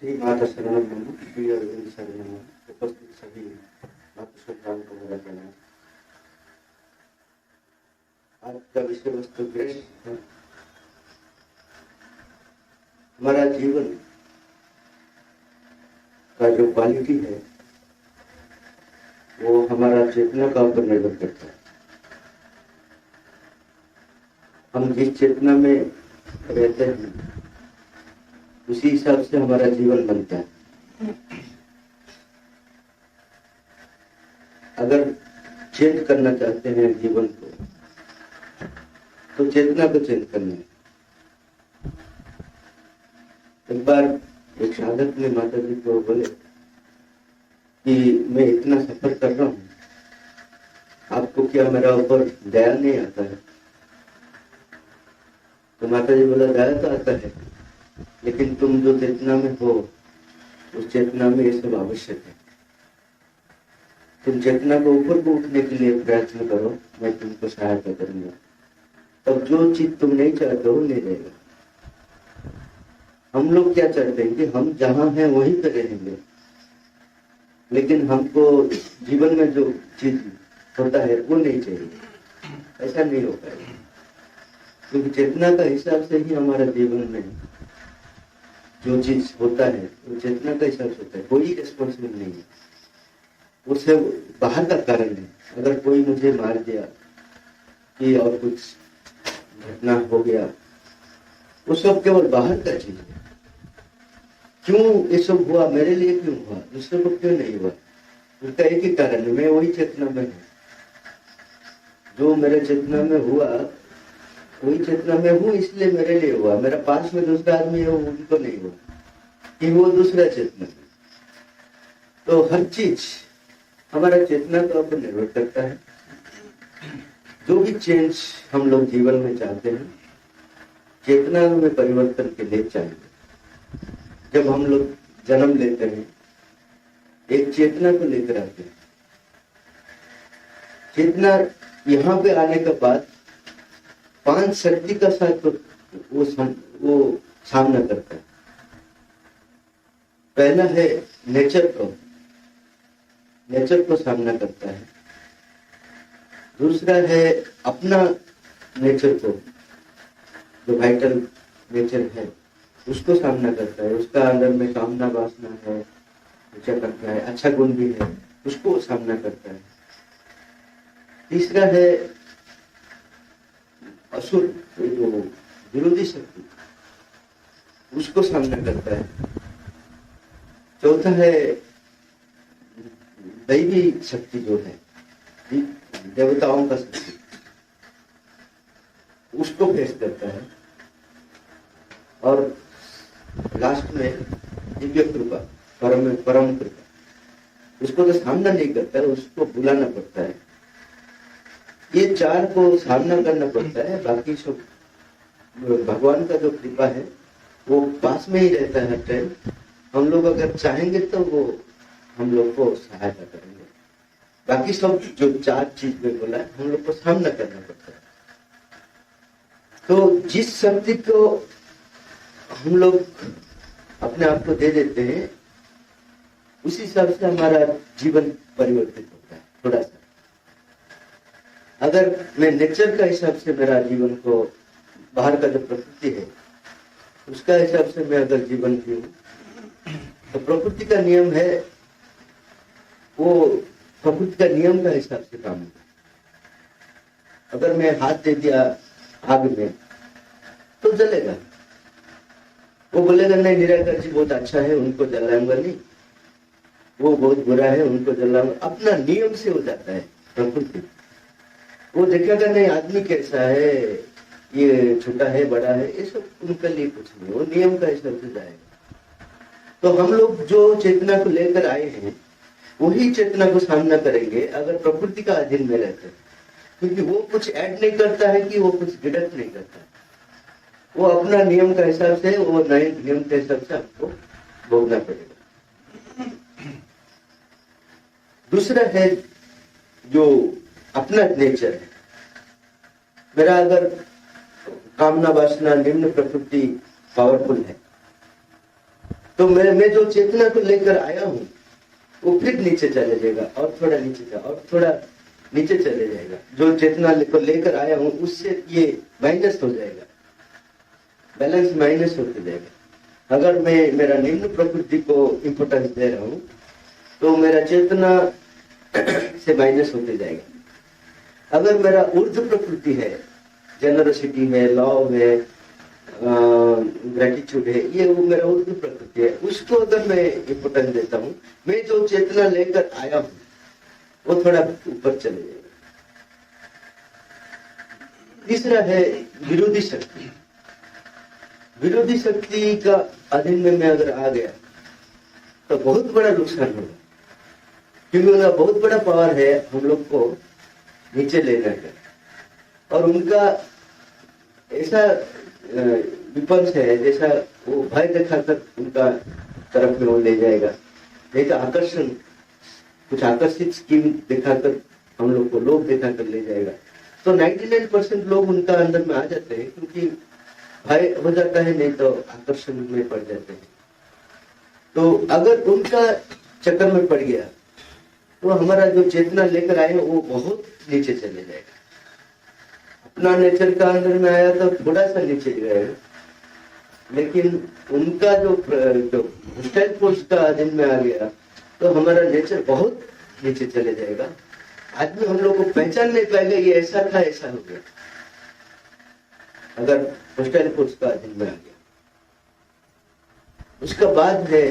श्री माता शरणम नमः, श्री अरविंद शरणम नमः। उपस्थित सभी माता श्रद्धाओं को मेरा प्रणाम। आज का विषय वस्तु ग्रस्त है। हमारा जीवन का जो क्वालिटी है वो हमारा चेतना का ऊपर निर्भर करता है। हम जिस चेतना में रहते हैं उसी हिसाब से हमारा जीवन बनता है। अगर चेंज करना चाहते हैं जीवन को तो चेतना को चेंज करना है। एक बार एक साधक ने माता जी को बोले कि मैं इतना सफर कर रहा हूँ, आपको क्या मेरा ऊपर दया नहीं आता है? तो माता जी बोला, दया तो आता है, लेकिन तुम जो चेतना में हो उस चेतना में ये सब आवश्यक है। तुम चेतना को ऊपर को उठने के लिए प्रयत्न करो, मैं तुमको सहायता करूंगा। तब जो चीज तुम नहीं चाहते हो नहीं रहेगा। हम लोग क्या चाहते हैं कि हम जहां हैं वहीं पे रहेंगे, लेकिन हमको जीवन में जो चीज होता है वो नहीं चाहिए। ऐसा नहीं हो पाएगा, क्योंकि चेतना का हिसाब से ही हमारा जीवन में जो चीज होता है वो चेतना का हिसाब से होता है। कोई रिस्पॉन्सिबल नहीं है, उससे बाहर का कारण है। अगर कोई मुझे मार दिया कि और कुछ घटना हो गया, वो सब केवल बाहर का चीज है। क्यों ये सब हुआ, मेरे लिए क्यों हुआ, दूसरे को क्यों नहीं हुआ? उसका एक ही कारण है, मैं वही चेतना में हूँ। जो मेरे चेतना में हुआ वही चेतना में हूँ, इसलिए मेरे लिए हुआ। मेरा पास में दूसरा आदमी है, वो उनको नहीं हुआ कि वो दूसरा चेतना है। तो हर चीज हमारा चेतना के ऊपर निर्भर करता है। जो भी चेंज हम लोग जीवन में चाहते हैं, चेतना में परिवर्तन के लिए चाहिए। जब हम लोग जन्म लेते हैं एक चेतना को लेकर आते हैं। चेतना यहाँ पे आने के बाद 5 शक्ति का साथ तो वो सामना करता है। पहला है नेचर को सामना करता है। दूसरा है अपना नेचर को, जो वाइटल नेचर है उसको सामना करता है। उसका अंदर में कामना वासना है, क्या करता है, अच्छा गुण भी है, उसको सामना करता है। तीसरा है असुर, जो विरोधी शक्ति, उसको सामना करता है। चौथा है दैवी शक्ति, जो है देवताओं का शक्ति, उसको फेस करता है। और लास्ट में दिव्य कृपा, परम कृपा, उसको तो सामना नहीं करता है, उसको बुलाना पड़ता है। ये 4 को सामना करना पड़ता है। बाकी सब भगवान का जो कृपा है वो पास में ही रहता है हर टाइम। हम लोग अगर चाहेंगे तो वो हम लोग को सहायता करेंगे। बाकी सब जो 4 चीज में बोला है हम लोग को सामना करना पड़ता है। तो जिस शक्ति को हम लोग अपने आप को दे देते हैं, उसी हिसाब से हमारा जीवन परिवर्तित होता है। थोड़ा सा अगर मैं नेचर का हिसाब से मेरा जीवन को, बाहर का जो प्रकृति है उसका हिसाब से मैं अगर जीवन जीऊं, तो प्रकृति का नियम है, वो प्रकृति का नियम का हिसाब से काम होता है। अगर मैं हाथ दे दिया आग में तो जलेगा। वो बोलेगा नहीं, निराकार जी बहुत अच्छा है, उनको जलाऊंगा नहीं, वो बहुत बुरा है, उनको जलाऊंगा। अपना नियम से हो जाता है प्रकृति। वो देखेगा नहीं आदमी कैसा है, ये छोटा है बड़ा है, ये सब उनके लिए कुछ नहीं, वो नियम का हिसाब से जाएगा। तो हम लोग जो चेतना को लेकर आए हैं वही चेतना को सामना करेंगे अगर प्रकृति का अधीन में रहते हैं। क्योंकि वो कुछ ऐड नहीं करता है कि वो कुछ डिडक्ट नहीं करता। वो अपना नियम का हिसाब से, वो नए नियम के हिसाब से आपको भोगना पड़ेगा। दूसरा है जो अपना नेचर है। मेरा अगर कामना वासना निम्न प्रकृति पावरफुल है तो मैं जो चेतना को लेकर आया हूँ वो फिर नीचे चले जाएगा और थोड़ा नीचे जा और थोड़ा नीचे चले जाएगा। जो चेतना को लेकर आया हूँ उससे ये माइनस हो जाएगा, बैलेंस माइनस होते जाएगा। अगर मैं मेरा निम्न प्रकृति को इंपोर्टेंस दे रहा हूँ तो मेरा चेतना से माइनस होते जाएगा। अगर मेरा ऊर्ध्व प्रकृति है, जेनरोसिटी है, लव है, ग्रेटिट्यूड है, ये वो मेरा ऊर्ध्व प्रकृति है, उसको अगर मैं इंपोर्टेंस देता हूँ, मैं जो चेतना लेकर आया हूँ वो थोड़ा ऊपर चले जाएगा। तीसरा है विरोधी शक्ति। विरोधी शक्ति का अधीन में मैं अगर आ गया तो बहुत बड़ा नुकसान होगा, क्योंकि उनका बहुत बड़ा पावर है हम लोग को नीचे लेने का। और उनका ऐसा विपक्ष है, जैसा वो भय दिखाकर उनका तरफ में वो ले जाएगा, नहीं तो आकर्षण, कुछ आकर्षित स्कीम दिखाकर हम लोग को लोभ दिखाकर ले जाएगा। तो 99% लोग उनका अंदर में आ जाते हैं, क्योंकि भय हो जाता है, नहीं तो आकर्षण में पड़ जाते हैं। तो अगर उनका चक्कर में पड़ गया तो हमारा जो चेतना लेकर आए वो बहुत नीचे चले जाएगा। अपना नेचर का अंदर में आया तो थोड़ा सा नीचे गए, लेकिन उनका जो हॉस्टाइल फोर्स का अधीन में आ गया तो हमारा नेचर बहुत नीचे चले जाएगा। आदमी हम लोग को पहचान नहीं पाएगा ये ऐसा था, ऐसा हो गया, अगर हॉस्टाइल फोर्स का अधीन में आ गया। उसका बाद है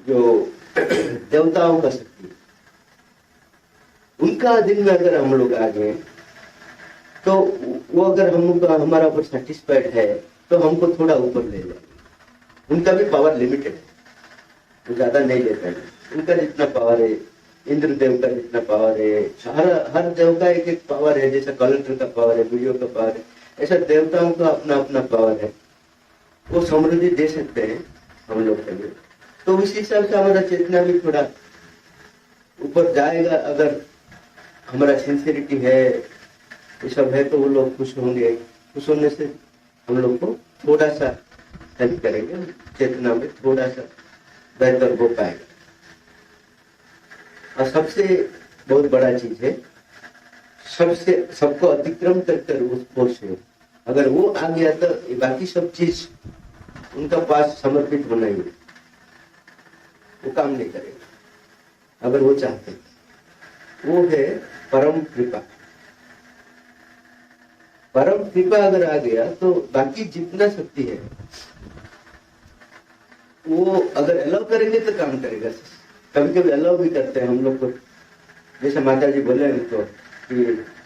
जो देवताओं का शक्ति, उनका अधीन में अगर हम लोग आ गए तो वो अगर हमारा ऊपर सेटिस्फाइड है तो हमको थोड़ा ऊपर ले जाए। उनका भी पावर लिमिटेड है, वो ज्यादा नहीं लेता है। उनका जितना पावर है, इंद्र देव का जितना पावर है, हर देव का एक एक पावर है। जैसा कलेक्टर का पावर है, वीडियो का पावर है, ऐसा देवताओं का अपना अपना पावर है। वो समृद्धि दे सकते हैं हम लोग के लिए। तो उस हिसाब से हमारा चेतना भी थोड़ा ऊपर जाएगा। अगर हमारा सिंसियरिटी है, ये सब है, तो वो लोग खुश होंगे। खुश होने से हम लोग को थोड़ा सा हेल्प करेंगे, चेतना में थोड़ा सा बेहतर हो पाएगा। और सबसे बहुत बड़ा चीज है, सबको अतिक्रम कर उस फोर्स है, अगर वो आ गया तो बाकी सब चीज उनका पास समर्पित होना ही है, वो काम नहीं करेगा अगर वो चाहते। वो है परम कृपा। परम कृपा अगर आ गया तो बाकी जितना शक्ति है वो अगर अलाउ करेंगे तो काम करेगा। कभी कभी अलाउ भी करते हैं हम लोग को, जैसे माता जी बोले तो कि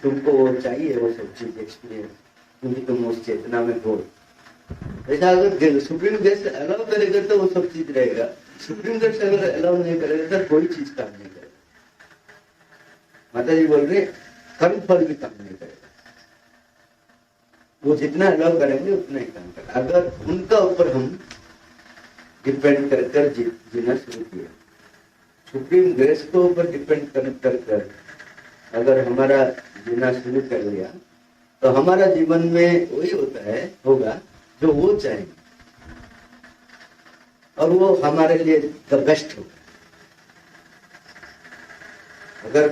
तुमको वो चाहिए वो सब चीज एक्सपीरियंस, क्योंकि तुम उस चेतना में हो। ऐसा अगर सुप्रीम गेस्ट अलाउ करेगा तो वो सब चीज रहेगा। सुप्रीम गेस्ट अगर अलाउ नहीं करेगा तो कोई चीज काम नहीं करेगा। माता जी बोल रहे कर्म फल भी काम नहीं करेगा। वो जितना अलाउ करेंगे उतना ही काम करेगा। अगर उनका ऊपर हम डिपेंड कर जीना शुरू किया, सुप्रीम ग्रेस को ऊपर डिपेंड कर अगर हमारा जीना शुरू कर लिया तो हमारा जीवन में वही होगा जो वो चाहेंगे, और वो हमारे लिए द बेस्ट होगा। अगर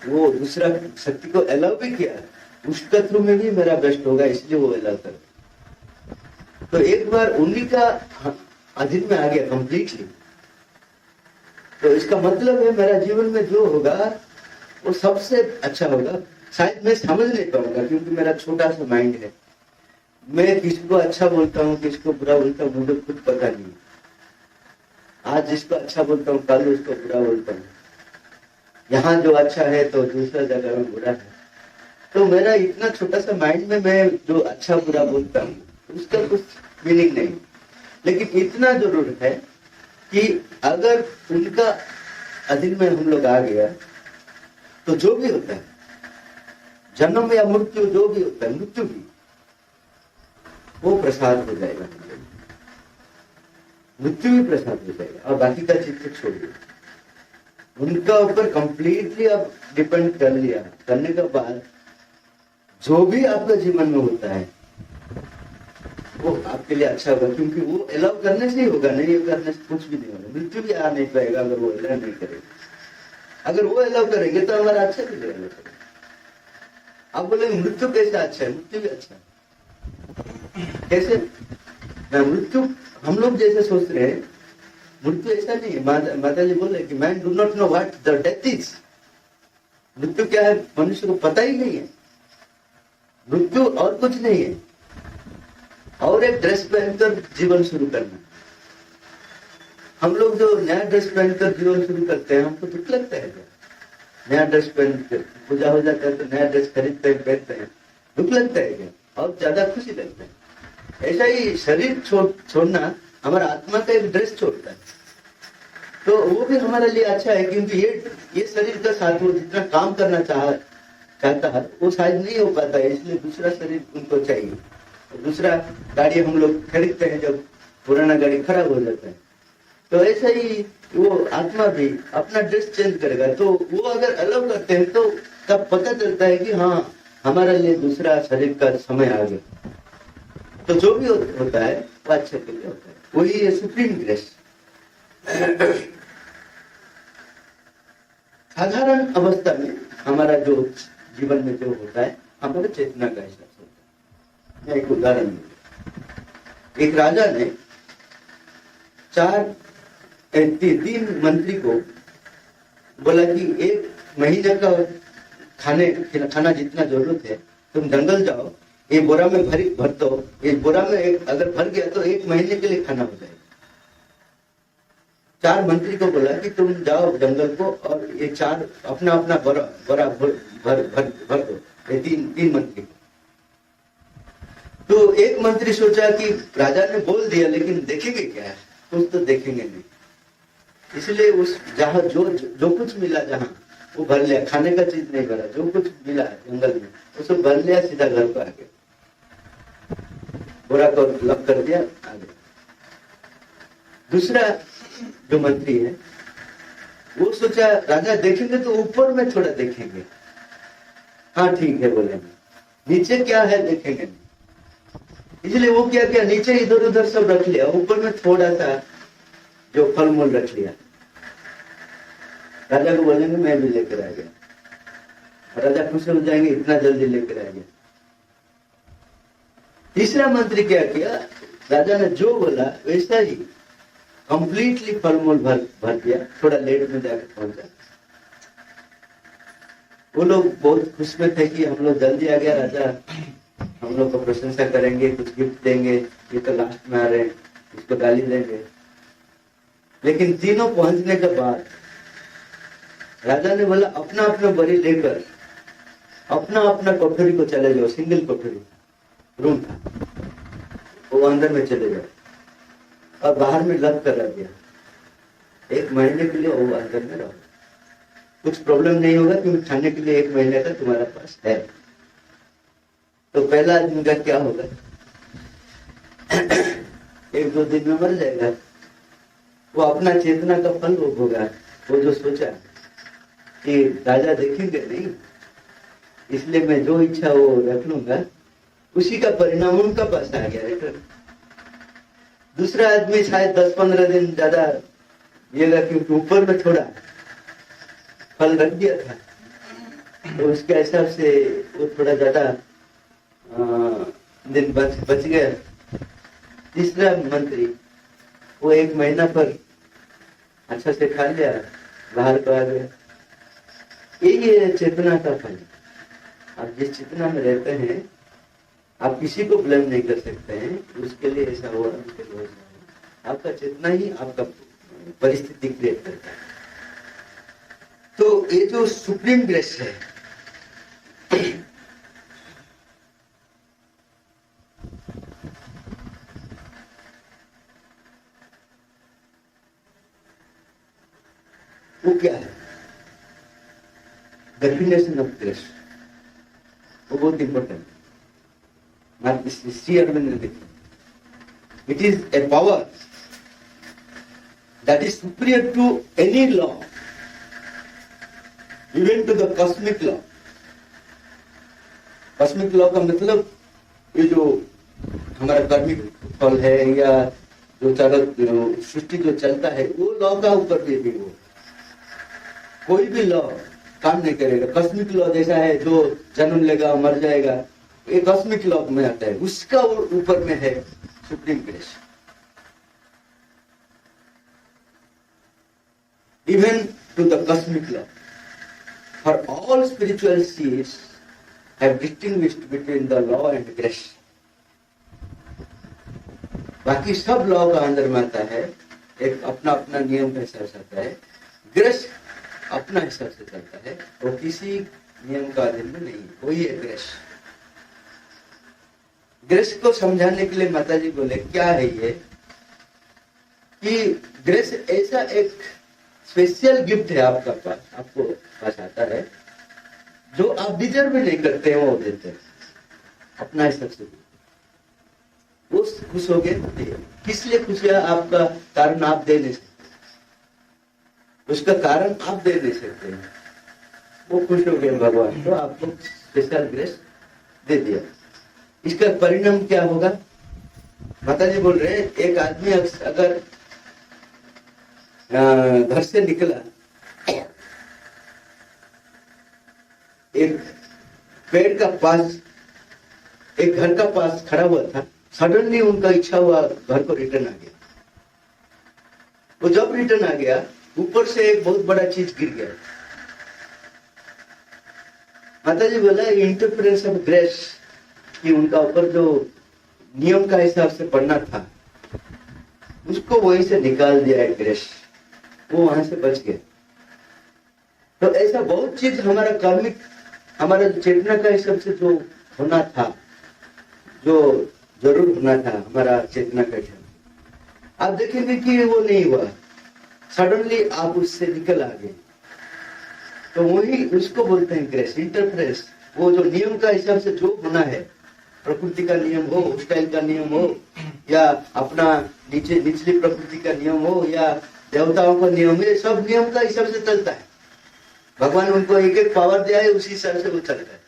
वो दूसरा शक्ति को अलाउ भी किया, उसका थ्रू में भी मेरा बेस्ट होगा, इसलिए वो अलाउ कर। तो एक बार उन्हीं का अधीन में आ गया कंप्लीटली, तो इसका मतलब है मेरा जीवन में जो होगा वो सबसे अच्छा होगा। शायद मैं समझ नहीं पाऊंगा, क्योंकि मेरा छोटा सा माइंड है। मैं किसको अच्छा बोलता हूँ, किसको बुरा बोलता हूँ, मुझे खुद पता नहीं। आज जिसको अच्छा बोलता हूँ, कल उसको बुरा बोलता हूँ। यहाँ जो अच्छा है तो दूसरा जगह में बुरा है। तो मेरा इतना छोटा सा माइंड में मैं जो अच्छा बुरा बोलता हूँ उसका कुछ मीनिंग नहीं। लेकिन इतना जरूर है कि अगर उनका अधीन में हम लोग आ गया तो जो भी होता है, जन्म या मृत्यु, जो भी होता है, मृत्यु भी, वो प्रसाद हो जाएगा। मृत्यु भी प्रसाद हो जाएगा। और बाकी का चीज तो छोड़िए, उनका ऊपर कंप्लीटली अब डिपेंड कर लिया। करने के बाद जो भी आपका जीवन में होता है वो वो आपके लिए अच्छा होगा, क्योंकि वो अलाउ करने से ही होगा, नहीं करने से कुछ भी नहीं होगा। मृत्यु भी आ नहीं पाएगा अगर वो अलाउ नहीं करेगा। अगर वो अलाउ करेंगे तो हमारा अच्छा भी अलाउ करेगा। आप बोलेंगे मृत्यु कैसे अच्छा है? मृत्यु भी अच्छा है। कैसे? मृत्यु हम लोग जैसे सोच रहे हैं, मृत्यु ऐसा नहीं है। माता जी बोले कि man do not know what the death is. मृत्यु क्या है मनुष्य को पता ही नहीं है। मृत्यु और कुछ नहीं है, और एक ड्रेस पहनकर जीवन शुरू करना। हम लोग जो नया ड्रेस पहनकर जीवन शुरू करते हैं, हमको दुख लगता है क्या? नया ड्रेस पहनकर पूजा हो जाता है तो नया ड्रेस खरीदते हैं, पहनते हैं, दुख लगता है क्या? और ज्यादा खुशी लगता है। ऐसा ही शरीर छोड़ना हमारा आत्मा का एक ड्रेस छोड़ता है, तो वो भी हमारे लिए अच्छा है, क्योंकि ये शरीर का साथ वो जितना काम करना चाहता है वो शायद नहीं हो पाता है, इसलिए दूसरा शरीर उनको चाहिए। दूसरा गाड़ी हम लोग खरीदते हैं जब पुराना गाड़ी खराब हो जाता है, तो ऐसा ही वो आत्मा भी अपना ड्रेस चेंज करेगा। तो वो अगर अलाउ करते हैं तो तब पता चलता है कि हाँ हमारे लिए दूसरा शरीर का समय आ गया। तो जो भी होता है वो अच्छे के लिए होता है, वही है सुप्रीम ग्रेस। साधारण अवस्था में हमारा जो जीवन में जो होता है, हमारा चेतना का एहसास होता है। मैं एक उदाहरण दूं। एक राजा ने तीन मंत्री को बोला कि एक महीने का खाना जितना जरूरत है तुम जंगल जाओ, ये बोरा में भर दो, ये बोरा में अगर भर गया तो एक महीने के लिए खाना हो जाएगा। 4 मंत्री को बोला कि तुम जाओ जंगल को और ये 4 अपना अपना बोरा भर दो, ये तीन मंत्री को। तो एक मंत्री सोचा कि राजा ने बोल दिया, लेकिन देखेंगे क्या है? कुछ तो देखेंगे नहीं, इसलिए उस जहाँ जो कुछ मिला जहाँ वो भर लिया, खाने का चीज नहीं भरा, जो कुछ मिला जंगल में वो सब भर लिया, सीधा घर को आ गया, बोरा को लॉक कर दिया, आ गया। दूसरा जो मंत्री है वो सोचा राजा देखेंगे तो ऊपर में थोड़ा देखेंगे, हाँ ठीक है बोलेंगे, नीचे क्या है देखेंगे नहीं। इसलिए वो क्या किया, नीचे इधर उधर सब रख लिया, ऊपर में थोड़ा सा जो फल मूल रख लिया। राजा को बोलेंगे मैं भी लेकर आ गया, राजा खुश हो जाएंगे, इतना जल्दी लेकर आ गया। तीसरा मंत्री क्या किया, राजा ने जो बोला वैसा ही कंप्लीटली फल मूल भर दिया, थोड़ा लेट में जाकर पहुंचा। वो लोग बहुत खुश में थे कि हम लोग जल्दी आ गया, राजा हम लोग को प्रशंसा करेंगे, कुछ गिफ्ट देंगे, ये तो लास्ट में आ रहे हैं, इसको गाली देंगे। लेकिन तीनों पहुंचने के बाद राजा ने बोला अपना अपना बरी लेकर अपना अपना कोठरी को चले जाओ, सिंगल कोठरी रूम था, वो अंदर में चले जाओ, और बाहर में लॉक करा दिया। 1 महीने के लिए वो अंदर में रहो, कुछ प्रॉब्लम नहीं होगा, क्योंकि खाने के लिए 1 महीने का तुम्हारे पास है। तो पहला आदमी का क्या होगा, 1-2 दिन में मर जाएगा। वो अपना चेतना का फल वो होगा। वो जो सोचा कि राजा देखेंगे नहीं, इसलिए मैं जो इच्छा वो रख लूंगा, उसी का परिणाम उनका पास आ गया रिटर्न। दूसरा आदमी शायद 10-15 दिन ज्यादा येगा, क्योंकि ऊपर में थोड़ा फल रख दिया था, तो उसके हिसाब से वो थोड़ा ज्यादा दिन बच गया। तीसरा मंत्री वो 1 महीना पर अच्छा से खा लिया, बाहर को आ गया। यही है चेतना का फल। आप जिस चेतना में रहते हैं आप किसी को ब्लेम नहीं कर सकते हैं, उसके लिए ऐसा हुआ, उसके लिए ऐसा हुआ। आपका चेतना ही आपका परिस्थिति क्रिएट करता है। तो ये जो सुप्रीम ग्रेस है, वो क्या है? डेफिनेशन ऑफ ग्रेस वो बहुत इंपॉर्टेंट है। श्री अरविंद ने लिखा, it is a power that is superior to any law, even to the cosmic law. Cosmic law का मतलब ये जो हमारा कर्मिक फल है या जो सृष्टि जो चलता है वो लॉ का ऊपर भी वो कोई भी लॉ काम नहीं करेगा। कॉस्मिक लॉ जैसा है, जो जन्म लेगा मर जाएगा, ये कॉस्मिक लॉ में आता है, उसका ऊपर में है supreme grace. Even to the cosmic law, for all spiritual seeds have distinguished between the law and grace. बाकी सब लॉ का अंदर में आता है, एक अपना अपना नियम का हिसाब से आता है। ग्रेस अपना हिसाब से चलता है, वो किसी नियम का अधीन में नहीं, वही है ग्रेस। ग्रेस को समझाने के लिए माता जी बोले क्या है ये, कि ग्रेस ऐसा एक स्पेशल गिफ्ट है आपका पास, आपको पास आता है, जो आप डिजर्व भी नहीं करते हैं, वो देते हैं अपना हिसाब से। वो खुश हो गए, किस लिए खुश है, आपका कारण आप दे नहीं सकते, उसका कारण आप दे नहीं सकते हैं, वो खुश हो गए भगवान, तो आपको स्पेशल ग्रेस दे दिया। इसका परिणाम क्या होगा, माता जी बोल रहे हैं, एक आदमी अगर घर से निकला, एक पेड़ का पास, एक घर का पास खड़ा हुआ था, सडनली उनका इच्छा हुआ घर को रिटर्न आ गया। वो जब रिटर्न आ गया, ऊपर से एक बहुत बड़ा चीज गिर गया। माता जी बोला इंटरफेरेंस ऑफ ग्रेस, कि उनका ऊपर जो नियम का हिसाब से पढ़ना था उसको वहीं से निकाल दिया है ग्रेस, वो वहां से बच गया। तो ऐसा बहुत चीज हमारा कार्मिक, हमारा चेतना का हिसाब से जो होना था, जो जरूर होना था हमारा चेतना का हिसाब, आप देखेंगे कि वो नहीं हुआ, सडनली आप उससे निकल आ गए। तो वही उसको बोलते हैं ग्रेस, इंटरफेरेंस। वो जो नियम का हिसाब से जो होना है, प्रकृति का नियम हो, स्टाइल का नियम हो, या अपना निचली प्रकृति का नियम हो, या देवताओं का नियम है, सब नियम का हिसाब से चलता है। भगवान उनको एक एक पावर दिया है, उसी हिसाब से वो चलता है।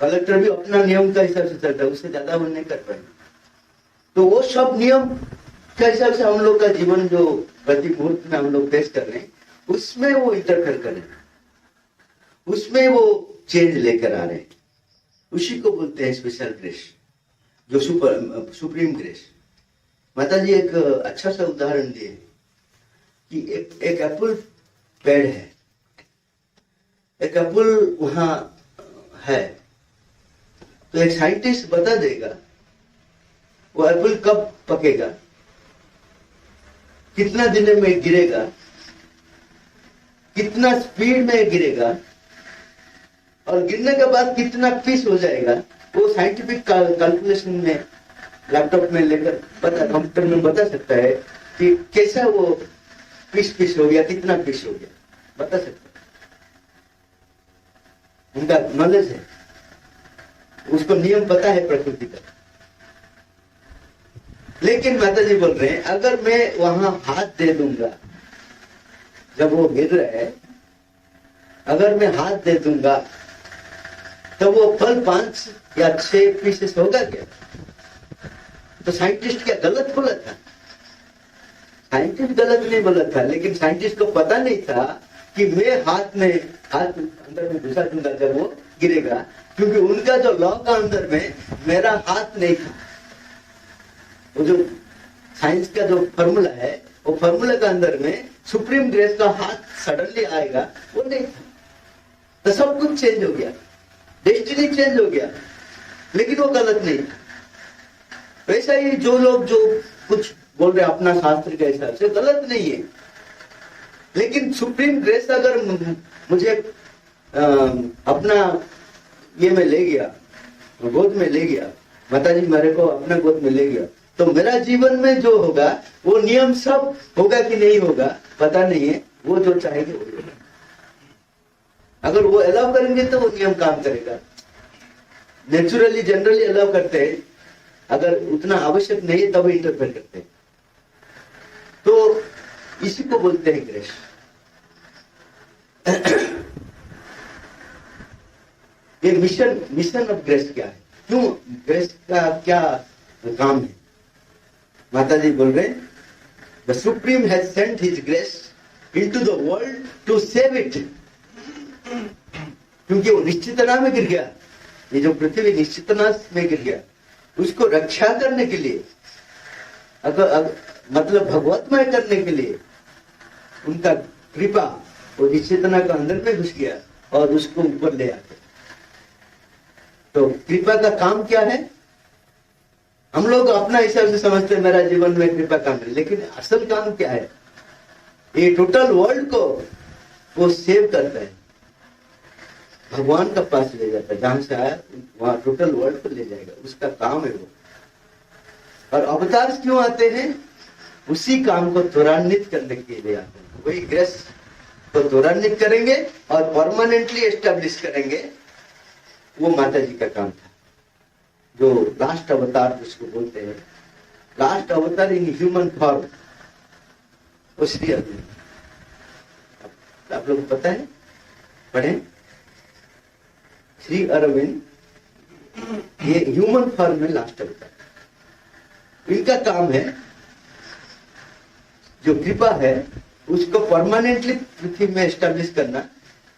कलेक्टर भी अपना नियम का हिसाब से चलता है, उससे ज्यादा वो नहीं कर पाएंगे। तो वो सब नियम के हिसाब से हम लोग का जीवन जो प्रति मुहूर्त में हम लोग फेस कर रहे हैं, उसमें वो इंटरफेयर कर रहे हैं, उसमें वो चेंज लेकर आ रहे हैं। उसी को बोलते हैं स्पेशल ग्रेस, जो सुप्रीम ग्रेस। माता जी एक अच्छा सा उदाहरण दिए कि एक एप्पल पेड़ है, एक एप्पल वहां है, तो एक साइंटिस्ट बता देगा वो एप्पल कब पकेगा, कितना दिन में गिरेगा, कितना स्पीड में गिरेगा, और गिरने के बाद कितना पीस हो जाएगा, वो साइंटिफिक कैलकुलेशन में लैपटॉप में लेकर कंप्यूटर में बता सकता है कि कैसा वो पीस हो गया, कितना पीस हो गया, बता सकता है। उनका नॉलेज है, उसको नियम पता है प्रकृति का। लेकिन माता जी बोल रहे हैं, अगर मैं वहां हाथ दे दूंगा जब वो गिर रहा है, अगर मैं हाथ दे दूंगा तो वो फल 5 या 6 पीसेस होगा क्या? तो साइंटिस्ट क्या गलत बोला था? साइंटिस्ट गलत नहीं बोला था, लेकिन साइंटिस्ट को पता नहीं था कि मैं हाथ अंदर में घुसा दूंगा जब वो गिरेगा, क्योंकि उनका जो लॉ का अंदर में मेरा हाथ नहीं था। वो जो साइंस का जो फॉर्मूला है, वो फॉर्मूला का अंदर में सुप्रीम ग्रेस का हाथ सडनली आएगा, वो नहीं था। तो सब कुछ चेंज हो गया, डेस्टिनी चेंज हो गया, लेकिन वो गलत नहीं था। वैसा ही जो लोग जो कुछ बोल रहे अपना शास्त्र के हिसाब से, गलत नहीं है, लेकिन सुप्रीम ग्रेस अगर मुझे अपना ये में ले गया, गोद में ले गया, माता जी मेरे को अपना गोद में ले गया, तो मेरा जीवन में जो होगा वो नियम सब होगा कि नहीं होगा पता नहीं है। वो जो चाहेंगे वो होगा। अगर वो अलाउ करेंगे तो वो नियम काम करेगा। नेचुरली जनरली अलाउ करते हैं, अगर उतना आवश्यक नहीं है तब इंटरफेयर करते हैं। तो इसी को बोलते हैं ग्रेस। ये मिशन ऑफ ग्रेस क्या है? क्यों ग्रेस का क्या जो काम है। माता जी बोल रहे the supreme has sent his grace into the world to save it, क्योंकि वो निश्चितना में गिर गया, ये जो पृथ्वी निश्चितना में गिर गया, उसको रक्षा करने के लिए, मतलब भगवतमय करने के लिए उनका कृपा वो निश्चितना का अंदर में घुस गया और उसको ऊपर ले आते। तो कृपा का काम क्या है? हम लोग अपना हिसाब से समझते हैं मेरा जीवन में कृपा काम है, लेकिन असल काम क्या है? ये टोटल वर्ल्ड को वो सेव करता है, भगवान का पास ले जाता है, जहां से आया वहां टोटल वर्ल्ड को ले जाएगा, उसका काम है वो। और अवतार क्यों आते हैं? उसी काम को त्वरान्वित करने के लिए आते हैं। वही ग्रेस को त्वरान्वित करेंगे और परमानेंटली एस्टेब्लिश करेंगे, वो माता जी का काम था। जो लास्ट अवतार जिसको बोलते हैं, लास्ट अवतार इन ह्यूमन फॉर्म, वो श्री अरविंद। आप लोग पता है, पढ़े श्री अरविंद, ये ह्यूमन फॉर्म में लास्ट अवतार। इनका काम है जो कृपा है उसको परमानेंटली पृथ्वी में एस्टेब्लिश करना।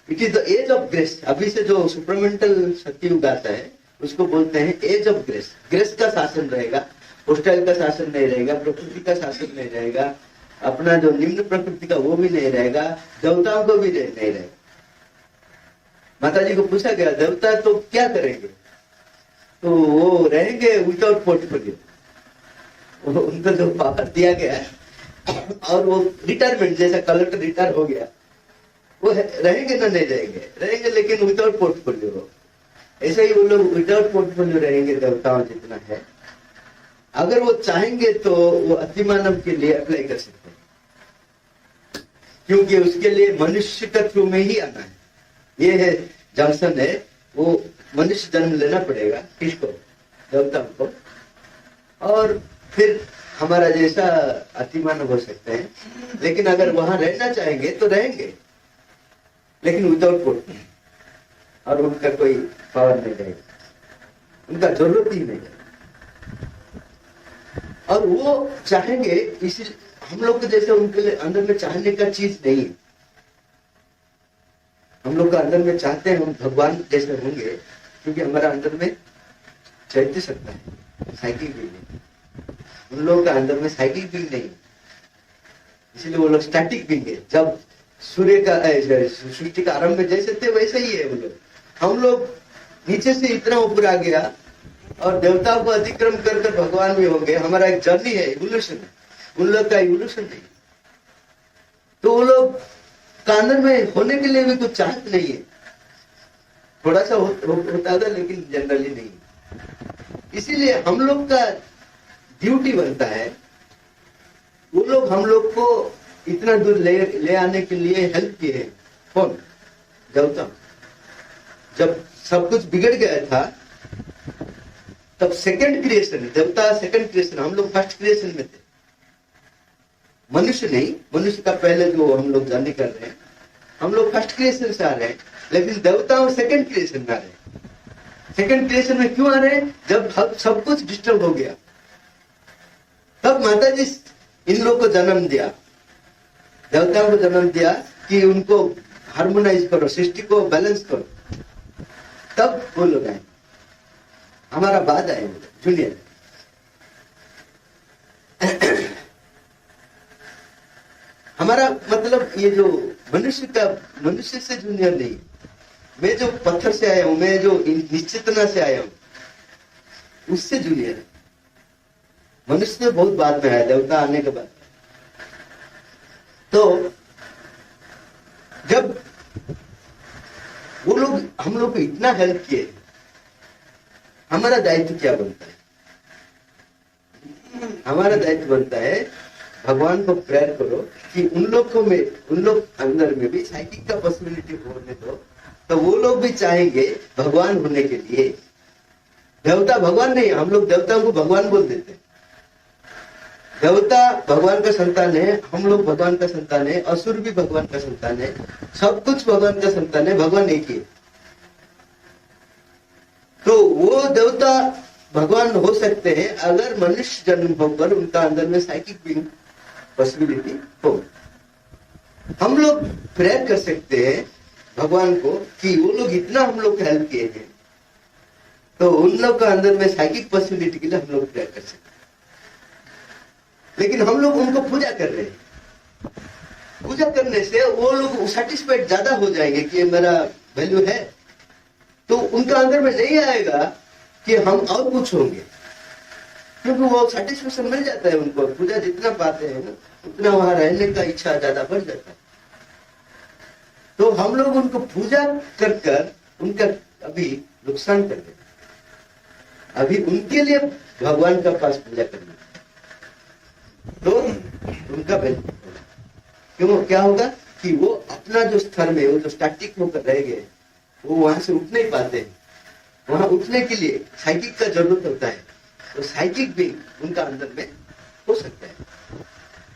It is the age of grace. अभी से जो सुपरमेंटल सत्ययुग आता है उसको बोलते हैं एज ऑफ ग्रेस। ग्रेस का शासन रहेगा, होस्टाइल का शासन नहीं रहेगा, प्रकृति का शासन नहीं रहेगा, अपना जो निम्न प्रकृति का वो भी नहीं रहेगा, देवताओं को भी नहीं रहेगा। माता जी को पूछा गया देवता तो क्या करेंगे? तो वो रहेंगे विदाउट पोर्टफोलियो, उनको जो पावर दिया गया है और वो रिटायरमेंट जैसा कलेक्टर रिटायर हो गया, वो रहेंगे ना नहीं रहेंगे, रहेंगे लेकिन विदाउट पोर्टफोलियो। ऐसे ही वो लोग विदाउट पोर्टफोलियो रहेंगे देवताओं जितना है। अगर वो चाहेंगे तो वो अतिमानव के लिए अप्लाई कर सकते हैं, क्योंकि उसके लिए मनुष्य का थ्रू में ही आना है। ये है जंक्शन है, वो मनुष्य जन्म लेना पड़ेगा किसको? देवताओं को, और फिर हमारा जैसा अतिमानव हो सकते हैं। लेकिन अगर वहां रहना चाहेंगे तो रहेंगे, लेकिन विदाउट पोर्ट, और उनका कोई पावर नहीं रहेगा, उनका जरूरत ही नहीं है। और वो चाहेंगे, इसी हम लोग के जैसे उनके लिए अंदर में चाहने का चीज नहीं है। हम लोग का अंदर में चाहते हैं हम भगवान जैसे होंगे, क्योंकि हमारा अंदर में चैत्य सत्ता है, साइकिल भी नहीं। उन लोगों का अंदर में साइकिल भी नहीं, इसलिए वो लोग स्टैटिक भी है। जब सूर्य का सृष्टि का आरंभ में जैसे थे वैसे ही है वो लोग। हम लोग नीचे से इतना ऊपर आ गया और देवताओं को अतिक्रम कर भगवान भी होंगे। हमारा एक जर्नी है, इवोल्यूशन है, उन लोग का इवोल्यूशन नहीं। तो वो लोग का अंदर में होने के लिए भी कुछ चाहत नहीं है, थोड़ा सा होता था लेकिन जनरली नहीं। इसीलिए हम लोग का ड्यूटी बनता है, वो लोग हम लोग को इतना दूर ले आने के लिए हेल्प किए हैं। कौन? देवता। जब सब कुछ बिगड़ गया था तब सेकंड क्रिएशन, देवता सेकंड क्रिएशन, हम लोग फर्स्ट क्रिएशन में थे। मनुष्य नहीं, मनुष्य का पहले जो हम लोग जर्नी कर रहे हैं, हम लोग फर्स्ट क्रिएशन से आ रहे हैं, लेकिन देवता सेकंड क्रिएशन में आ रहे हैं। सेकंड क्रिएशन में क्यों आ रहे हैं? जब सब कुछ डिस्टर्ब हो गया तब माता जी इन लोग को जन्म दिया, देवताओं को जन्म दिया कि उनको हार्मोनाइज करो, सृष्टि को बैलेंस करो। तब वो लोग आए, हमारा बाद आए जूनियर। हमारा मतलब ये जो मनुष्य से जूनियर नहीं, मैं जो पत्थर से आया हूं, मैं जो निश्चितना से आया हूं, उससे जूनियर है। मनुष्य में बहुत बाद में आया, देवता आने के बाद। तो जब वो लोग हम लोग को इतना हेल्प किए, हमारा दायित्व क्या बनता है? हमारा दायित्व बनता है भगवान को प्रेयर करो कि उन लोग अंदर में भी साइकिक का पॉसिबिलिटी होने दो, तो वो लोग भी चाहेंगे भगवान होने के लिए। देवता भगवान नहीं, हम लोग देवताओं को भगवान बोल देते हैं। देवता भगवान का संतान है, हम लोग भगवान का संतान है, असुर भी भगवान का संतान है, सब कुछ भगवान का संतान है, भगवान एक ही है। तो वो देवता भगवान हो सकते हैं अगर मनुष्य जन्म होकर उनका अंदर में साइकिक बीइंग पॉसिबिलिटी हो। हम लोग प्रेयर कर सकते हैं भगवान को कि वो लोग इतना हम लोग हेल्प किए हैं, तो उन लोग का अंदर में साइकिक पॉसिबिलिटी के लिए हम लोग प्रेयर कर सकते हैं। लेकिन हम लोग उनको पूजा कर रहे हैं, पूजा करने से वो लोग सेटिस्फाइड ज्यादा हो जाएंगे कि मेरा वैल्यू है, तो उनका अंदर में नहीं आएगा कि हम और कुछ होंगे, क्योंकि वो सेटिस्फेक्शन मिल जाता है उनको। पूजा जितना पाते हैं ना उतना वहां रहने का इच्छा ज्यादा बढ़ जाता है। तो हम लोग उनको पूजा कर कर उनका अभी नुकसान कर देते, अभी उनके लिए भगवान का पास पूजा करना, तो उनका बेनिफिट होगा। क्यों, क्या होगा कि वो अपना जो स्तर में वो जो स्टैटिक होकर रह गए, वो वहां से उठ नहीं पाते हैं। वहां उठने के लिए साइकिक का जरूरत होता है, तो साइकिक भी उनका अंदर में हो सकता है।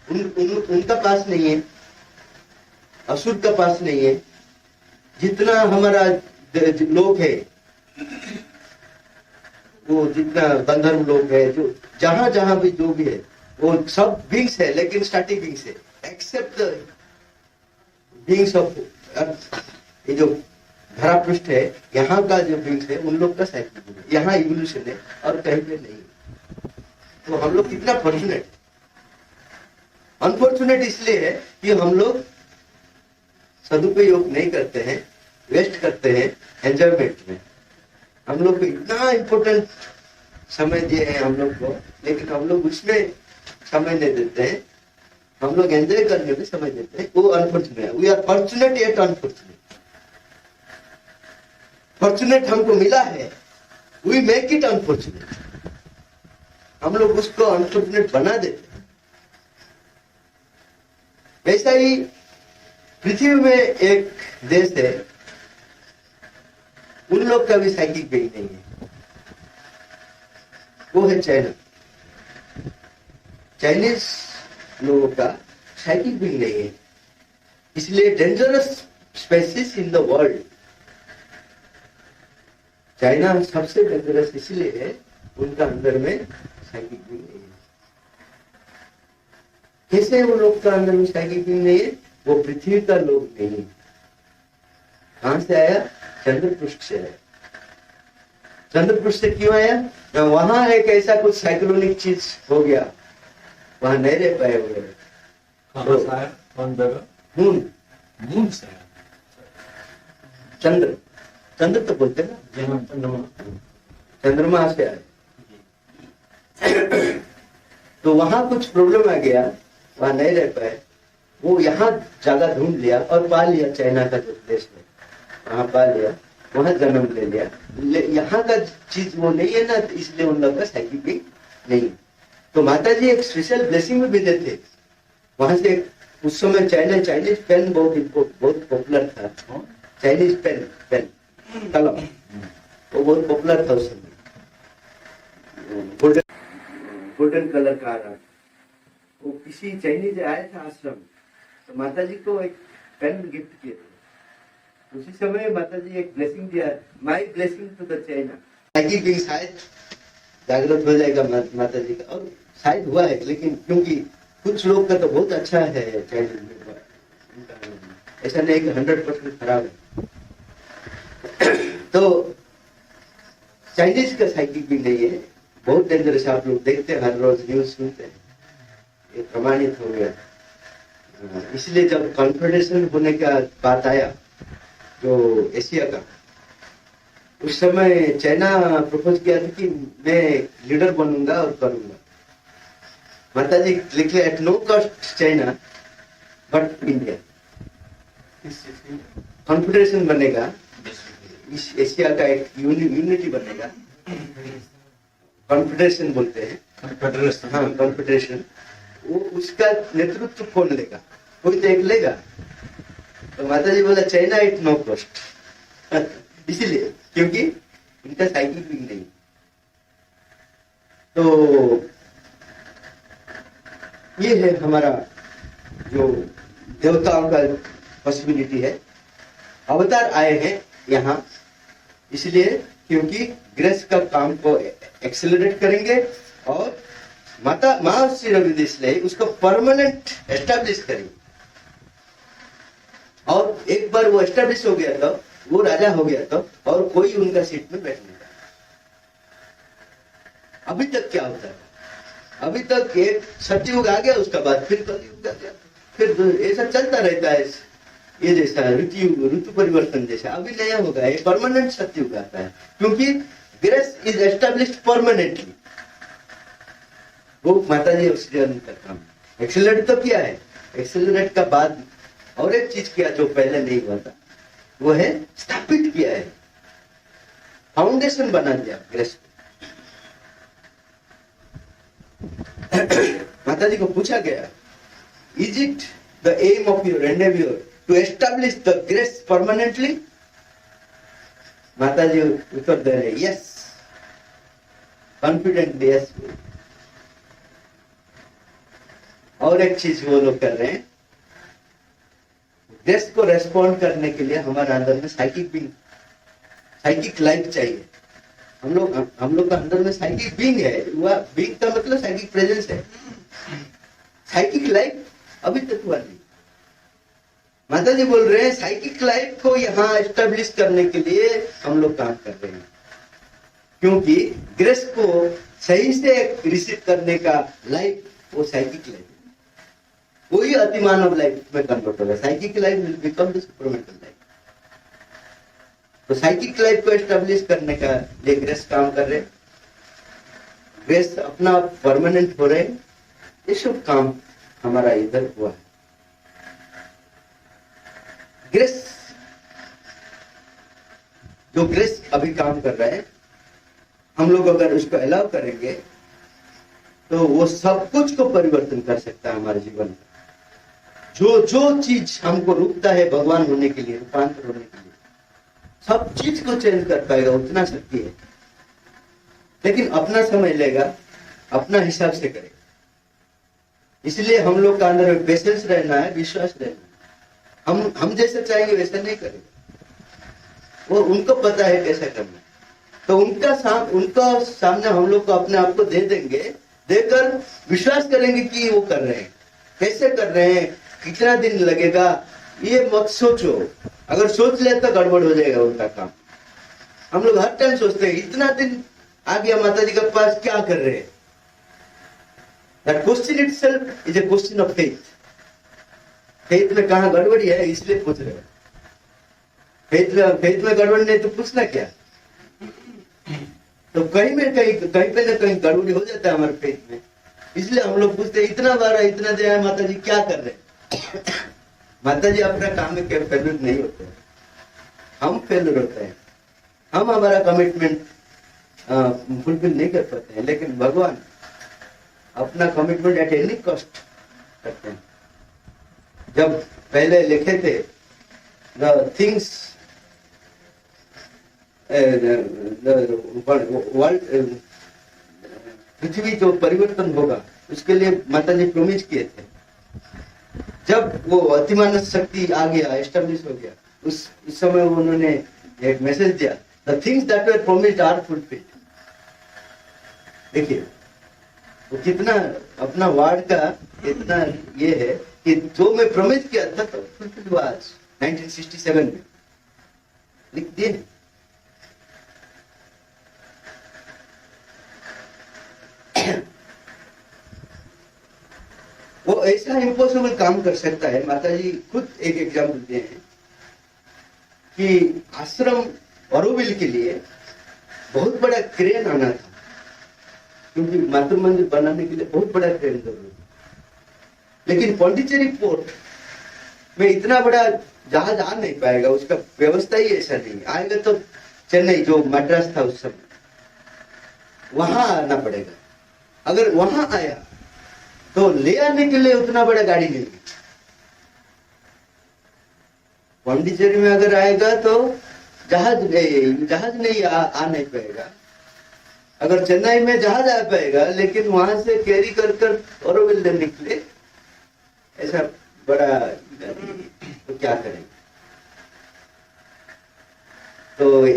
उनका पास नहीं है, असुर का पास नहीं है। जितना हमारा लोग है, वो जितना गंधर्व लोग है, जो जहां जहां भी जो भी है, वो सब बींग्स है, लेकिन स्टैटिक बींग्स है, एक्सेप्ट बींग्स ऑफ अर्थ। ये जो धरा पृष्ठ है, यहाँ का जो बींग्स है, उन लोग का साइकिल है, यहाँ इवोल्यूशन है और कहीं पे नहीं। तो हम लोग कितना फॉर्चुनेट, अनफॉर्चुनेट इसलिए है कि हम लोग सदुपयोग नहीं करते हैं, वेस्ट करते हैं एंजॉयमेंट में। हम लोग को इतना इम्पोर्टेंट समय दिए हैं हम लोग को, लेकिन हम लोग उसमें समय नहीं देते हैं। हम लोग एंजॉय करने में समय देते हैं, वो अनफॉर्चुनेट है। We are fortunate yet unfortunate. Fortunate हमको मिला है, वी मेक इट अनफॉर्चुनेट। हम लोग उसको अनफॉर्चुनेट बना देते हैं। वैसा ही पृथ्वी में एक देश है, उन लोग का भी साइकिक बीइंग नहीं है, वो है चाइना। चाइनीज लोगों का साइकिक बीइंग नहीं है, इसलिए dangerous species in the world. China सबसे डेंजरस इसलिए है, उनका अंदर में साइकिक बीइंग नहीं है। कैसे वो लोग का अंदर में साइकिक बीइंग नहीं है? वो पृथ्वी का लोग नहीं है। कहां से आया? चंद्र पृष्ठ से आया। चंद्र पृष्ठ से क्यों आया? वहां एक ऐसा कुछ साइक्लोनिक चीज हो गया, वहां नहीं रह पाए हुए। मून से चंद्र, चंद्र तो बोलते ना, चंद्रमा से आए। तो वहां कुछ प्रॉब्लम आ गया, वहां नहीं रह पाए। वो यहाँ जगह ढूंढ लिया और पा लिया, चाइना का जो देश में, वहां पा लिया, वहां जन्म ले लिया। यहाँ का चीज वो नहीं है ना, तो इसलिए उन लोग का साइकिक बीइंग नहीं। तो माता जी एक स्पेशल ब्लेसिंग में भेजे थे वहां से। उस समय चाइनीज पेन बहुत पॉपुलर था। चाइनीज पेन कलम वो बहुत पॉपुलर था उस समय। गोल्डन कलर का आ रहा, वो किसी चाइनीज आया था आश्रम, तो माता जी को एक पेन गिफ्ट किए थे। उसी समय माता जी एक ब्लेसिंग दिया, my blessing to the China. Psychic being शायद जागृत हो जाएगा माता जी का, और शायद हुआ है। लेकिन क्योंकि कुछ लोग का तो बहुत अच्छा है चाइनीज में, ऐसा नहीं कि 100% खराब है। तो चाइनीज का साइकिक भी नहीं है, बहुत डेंजरस। आप लोग देखते हैं, हर रोज न्यूज सुनते हैं, ये प्रमाणित हो गया। इसलिए जब कॉन्फेडरेशन होने का बात आया जो एशिया का, उस समय चाइना प्रपोज किया था कि मैं लीडर बनूंगा और करूंगा। माता जी लिखे at no cost China but India. Confederation बनेगा, इस एशिया का एक यूनिटी बनेगा। कॉन्फेडरेशन बोलते हैं, हाँ कॉन्फेडरेशन। वो उसका नेतृत्व कौन लेगा? कोई तो एक लेगा। तो माता जी बोला चाइना एट नो कॉस्ट। इसीलिए क्योंकि उनका साइकिक भी नहीं। तो ये है हमारा जो देवताओं का पॉसिबिलिटी है। अवतार आए हैं यहाँ, इसलिए क्योंकि ग्रेस का काम को एक्सेलरेट करेंगे और माता महर्षि रवि देशले उसको परमानेंट एस्टेब्लिश करेंगे। और एक बार वो एस्टेब्लिश हो गया तो वो राजा हो गया तो और कोई उनका सीट में बैठ नहीं पाया। अभी तक क्या होता है, अभी तक एक सतयुग आ गया, उसका बाद फिर कलयुग आ गया, फिर ऐसा चलता रहता है। ये जैसा ऋतु परिवर्तन जैसा अभी नया होगा, ये परमानेंट सतयुग आता है, क्योंकि ग्रेस इज एस्टेब्लिश्ड परमानेंटली। वो माता जी ऑक्सीजन का काम एक्सेलरेट तो किया है, एक्सेलरेट का बाद और एक चीज किया जो पहले नहीं हुआ था, वो है स्थापित किया है, फाउंडेशन बना दिया ग्रेस को। माता जी को पूछा गया, is it the aim of your endeavour to establish the grace permanently? Mata ji उत्तर दे रहे, यस, कॉन्फिडेंटली यस। और एक चीज वो लोग कर रहे हैं, ग्रेस को रेस्पॉन्ड करने के लिए हमारे अंदर में साइकिक लाइफ चाहिए। हम लोग का अंदर में साइकिक बीइंग है, वह बीइंग का मतलब साइकिक प्रेजेंस है। साइकिक लाइफ अभी तक हुआ नहीं। माता जी बोल रहे हैं साइकिक लाइफ को यहाँ एस्टेब्लिश करने के लिए हम लोग काम कर रहे हैं, क्योंकि ग्रेस को सही से रिसीव करने का लाइफ वो साइकिक लाइफ, वही अतिमानव लाइफ में कन्वर्ट होगा। Psychic life will become the supermental life. तो साइकिक लाइफ को एस्टेब्लिश करने का लिए ग्रेस काम कर रहे हैं, ग्रेस अपना परमानेंट हो रहे हैं। ये सब काम हमारा इधर हुआ है। ग्रेस, जो ग्रेस अभी काम कर रहा है, हम लोग अगर उसको अलाउ करेंगे तो वो सब कुछ को परिवर्तन कर सकता है हमारे जीवन में। जो चीज हमको रुकता है भगवान होने के लिए, रूपांतर होने के लिए, सब चीज को चेंज कर पाएगा, उतना शक्ति है। लेकिन अपना समय लेगा, अपना हिसाब से करेगा। इसलिए हम लोग का अंदर में पेशेंस रहना है, विश्वास रहना है। हम जैसे चाहेंगे वैसा नहीं करेगा, वो उनको पता है कैसा करना है। तो उनका सामने हम लोग को अपने आप को दे देंगे, देकर विश्वास करेंगे कि वो कर रहे हैं, कैसे कर रहे हैं, कितना दिन लगेगा, ये मत सोचो। अगर सोच ले तो गड़बड़ हो जाएगा उनका काम। हम लोग हर टाइम सोचते हैं इतना दिन आ गया माता जी के पास, क्या कर रहे हैं। That question itself is a question of faith. Faith में कहाँ गड़बड़ी है इसलिए पूछ रहे हैं। फेथ में गड़बड़ नहीं तो पूछना क्या। तो कहीं पे ना कहीं गड़बड़ी हो जाता है हमारे फेथ में, इसलिए हम लोग पूछते हैं इतना बार इतना दिया है माता जी क्या कर रहे हैं। माता जी अपना काम में फेलियर नहीं होते, हम फेलियर होते हैं। हम हमारा कमिटमेंट फुलफिल नहीं कर पाते हैं, लेकिन भगवान अपना कमिटमेंट एट एनी कॉस्ट करते हैं। जब पहले लिखे थे द थिंग्स वर्ल्ड, पृथ्वी जो परिवर्तन होगा उसके लिए माता जी प्रोमिस किए थे। जब वो अतिमानव शक्ति आ गया, एस्टेब्लिश हो गया, उस समय उन्होंने एक मैसेज दिया, the things that were promised are fulfilled. देखिए वो कितना अपना वार्ड का इतना ये है कि जो मैं प्रॉमिस किया था तो फुलफिल हुआ। 1967 में लिख दिए। वो ऐसा इम्पॉसिबल काम कर सकता है। माता जी खुद एक एग्जाम्पल दिए हैं कि आश्रम औरोविल के लिए बहुत बड़ा क्रेन आना था, क्योंकि मातृ मंदिर बनाने के लिए बहुत बड़ा क्रेन जरूरी था। लेकिन पौंडीचेरी पोर्ट में इतना बड़ा जहाज आ नहीं पाएगा, उसका व्यवस्था ही ऐसा नहीं। आएगा तो चेन्नई जो मद्रास था उस समय, वहां आना पड़ेगा। अगर वहां आया तो ले आने के लिए उतना बड़ा गाड़ी नहीं है। पौंडीचेरी में अगर आएगा तो जहाज नहीं आ नहीं पाएगा। अगर चेन्नई में जहाज आ पाएगा, लेकिन वहां से कैरी कर औरोविल लेने के लिए ऐसा बड़ा, तो क्या करेंगे। तो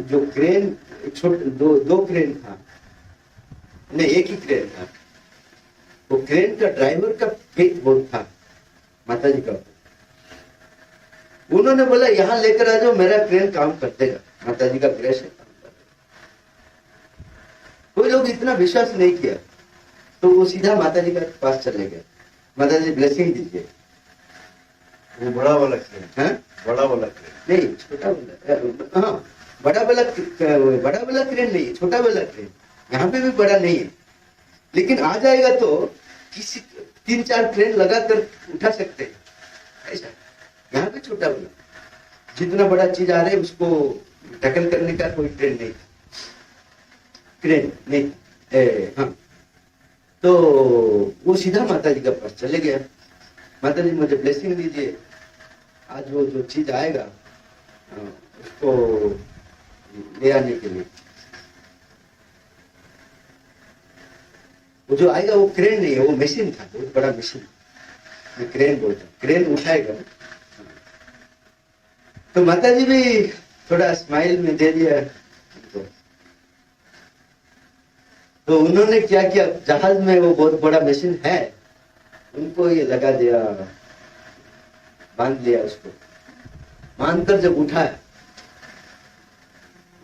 जो क्रेन दो क्रेन था, नहीं एक ही क्रेन था। वो क्रेन का ड्राइवर का फेथ बहुत था माता जी का। उन्होंने बोला यहाँ लेकर आ जाओ, मेरा क्रेन काम कर देगा, माता जी का ग्रेस है, काम कर देगा। कोई लोग इतना विश्वास नहीं किया, तो वो सीधा माता जी के पास चले गए। माता जी ब्लेसिंग दीजिए। वो बड़ा वाला क्रेन, हाँ बड़ा वाला क्रेन नहीं, छोटा वाला, हाँ बड़ा वाला क्रेन नहीं, छोटा वाला क्रेन। यहाँ पे भी बड़ा नहीं है, लेकिन आ जाएगा तो किसी 3-4 क्रेन लगाकर उठा सकते हैं ऐसा। यहाँ पे छोटा वाला, जितना बड़ा चीज आ रहा है उसको टैकल करने का कोई क्रेन नहीं। हाँ, तो वो सीधा माता जी का पास चले गया। माता जी मुझे ब्लेसिंग दीजिए, आज वो जो चीज आएगा उसको ले आने के लिए। वो जो आएगा वो क्रेन नहीं है, वो मशीन था, बहुत बड़ा मशीन। मैं क्रेन बोलता हूँ, क्रेन उठाएगा। तो माता जी भी थोड़ा स्माइल में दे दिया उनको। तो उन्होंने क्या किया, जहाज में वो बहुत बड़ा मशीन है, उनको ये लगा दिया, बांध लिया उसको। बांधकर जब उठाया,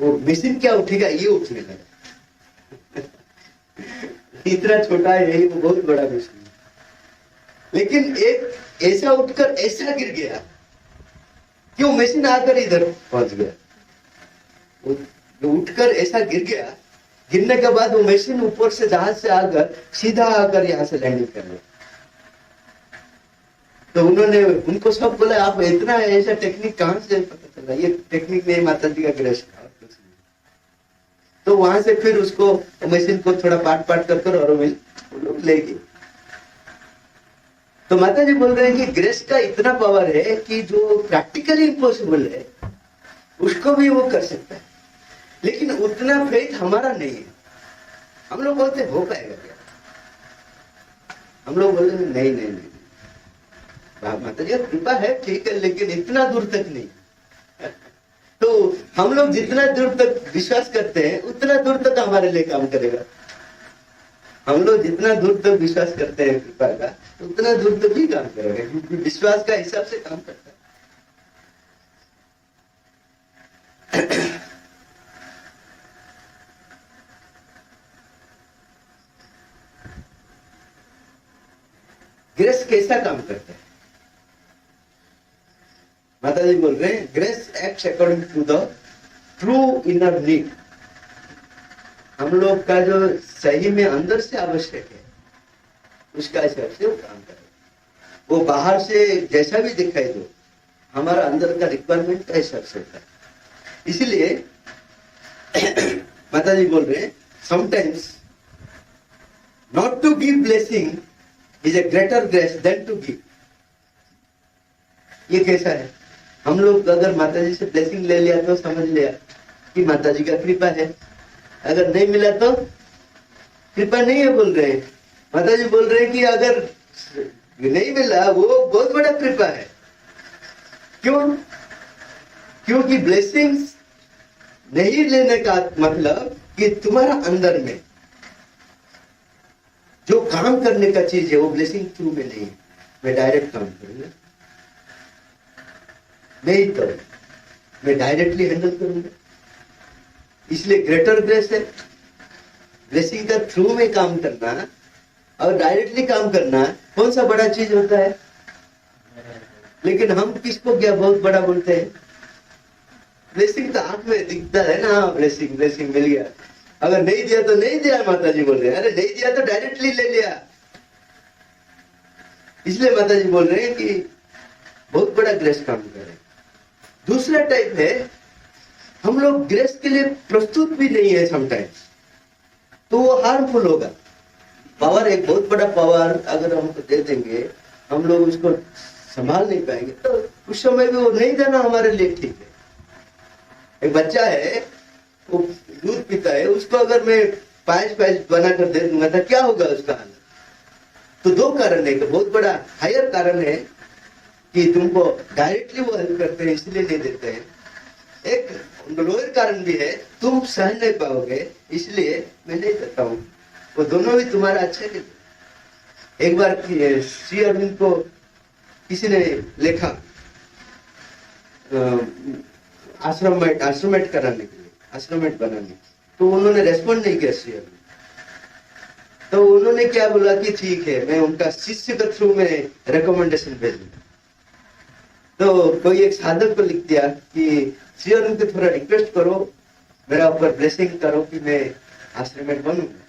वो मशीन क्या उठेगा, ये उठने लगा। इतना छोटा है यही, वो बहुत बड़ा मशीन। लेकिन एक ऐसा उठकर ऐसा गिर गया कि वो मशीन आकर इधर पहुंच गया। वो उठकर ऐसा गिर गया, गिरने के बाद वो मशीन ऊपर से जहाज से आकर सीधा आकर यहाँ से लैंडिंग कर गया। तो उन्होंने उनको सब बोला, आप इतना ऐसा टेक्निक कहाँ से पता चला? ये टेक्निक नहीं, माता जी का ग्रेस। तो वहां से फिर उसको मशीन को थोड़ा पाट कर और लोग ले गए। तो माता जी बोल रहे हैं कि ग्रेस का इतना पावर है कि जो प्रैक्टिकली इम्पॉसिबल है उसको भी वो कर सकता है, लेकिन उतना फेथ हमारा नहीं है। हम लोग बोलते हो पाएगा क्या? हम लोग बोलते नहीं नहीं नहीं, माता जी कृपा है ठीक है, लेकिन इतना दूर तक नहीं। तो हम लोग जितना दूर तक विश्वास करते हैं उतना दूर तक हमारे लिए काम करेगा। हम लोग जितना दूर तक विश्वास करते हैं कृपा का, उतना दूर तक ही काम करेगा, क्योंकि विश्वास का हिसाब से काम करता है। ग्रेस कैसा काम करता है? माता जी बोल रहे हैं, grace acts according to the true inner need. हम लोग का जो सही में अंदर से आवश्यक है उसका हिसाब से वो काम करे। वो बाहर से जैसा भी दिखाई दो, हमारा अंदर का रिक्वायरमेंट का हिसाब से होता है। इसीलिए माता जी बोल रहे हैं, sometimes not to give blessing is a greater grace than to give. ये कैसा है? हम लोग अगर माता जी से ब्लेसिंग ले लिया तो समझ लिया कि माता जी का कृपा है, अगर नहीं मिला तो कृपा नहीं है बोल रहे हैं। माता जी बोल रहे हैं कि अगर नहीं मिला वो बहुत बड़ा कृपा है। क्यों? क्योंकि ब्लेसिंग्स नहीं लेने का मतलब कि तुम्हारा अंदर में जो काम करने का चीज है वो ब्लेसिंग थ्रू में नहीं है। मैं डायरेक्ट काम करूंगा, नहीं तो मैं डायरेक्टली हैंडल करूंगा। इसलिए ग्रेटर ग्रेस है। ब्लेसिंग का थ्रू में काम करना और डायरेक्टली काम करना कौन सा बड़ा चीज होता है? लेकिन हम किसको क्या बहुत बड़ा बोलते हैं? ब्लेसिंग तो आंख में दिखता है ना, ब्लेसिंग ब्लेसिंग मिल गया। अगर नहीं दिया तो नहीं दिया, माता जी बोल रहे हैं। अरे नहीं दिया तो डायरेक्टली ले लिया। इसलिए माता जी बोल रहे हैं कि बहुत बड़ा ग्रेस काम कर रहे हैं। दूसरा टाइप है, हम लोग ग्रेस के लिए प्रस्तुत भी नहीं है समटाइम्स, तो वो हार्मफुल होगा। पावर एक बहुत बड़ा पावर अगर हमको दे देंगे, हम लोग उसको संभाल नहीं पाएंगे, तो उस समय भी वो नहीं देना हमारे लिए ठीक है। एक बच्चा है, वो दूध पीता है, उसको अगर मैं पायस बनाकर दे दूंगा तो क्या होगा उसका हालत? तो दो कारण है, बहुत बड़ा हायर कारण है कि तुमको डायरेक्टली वो हेल्प करते हैं इसलिए नहीं देते हैं, एक लोअर कारण भी है, तुम सह नहीं पाओगे इसलिए मैं नहीं करता हूँ। वो दोनों भी तुम्हारा अच्छा है। एक बार श्री अरविंद को किसी ने लिखा आश्रमेट कराने के लिए, आश्रमेट बनाने, तो उन्होंने रेस्पॉन्ड नहीं किया श्री अरविंद। तो उन्होंने क्या बोला कि ठीक है, मैं उनका शिष्य के थ्रू में रिकमेंडेशन भेजूंगा। तो कोई एक साधक को लिख दिया कि श्री अरविंद को थोड़ा रिक्वेस्ट करो, मेरा ऊपर ब्लेसिंग करो कि मैं आश्रमेट बनूंगा।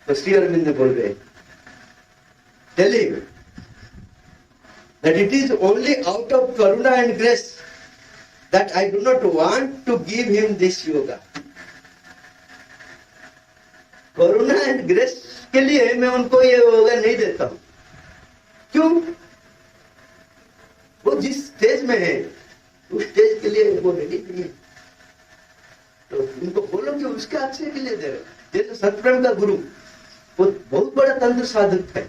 तो श्री अरविंद ने बोल रहे, tell him that it is only out of karuna and grace that I do not want to give him this yoga. Karuna and grace के लिए मैं उनको ये योगा नहीं देता हूं। क्यों? वो जिस स्टेज में है उस स्टेज के लिए वो रेडी नहीं है। तो उनको बोलो कि उसके अच्छे के लिए दे रहे। जैसे सतप्रेम का गुरु, वो बहुत बड़ा तंत्र साधक है,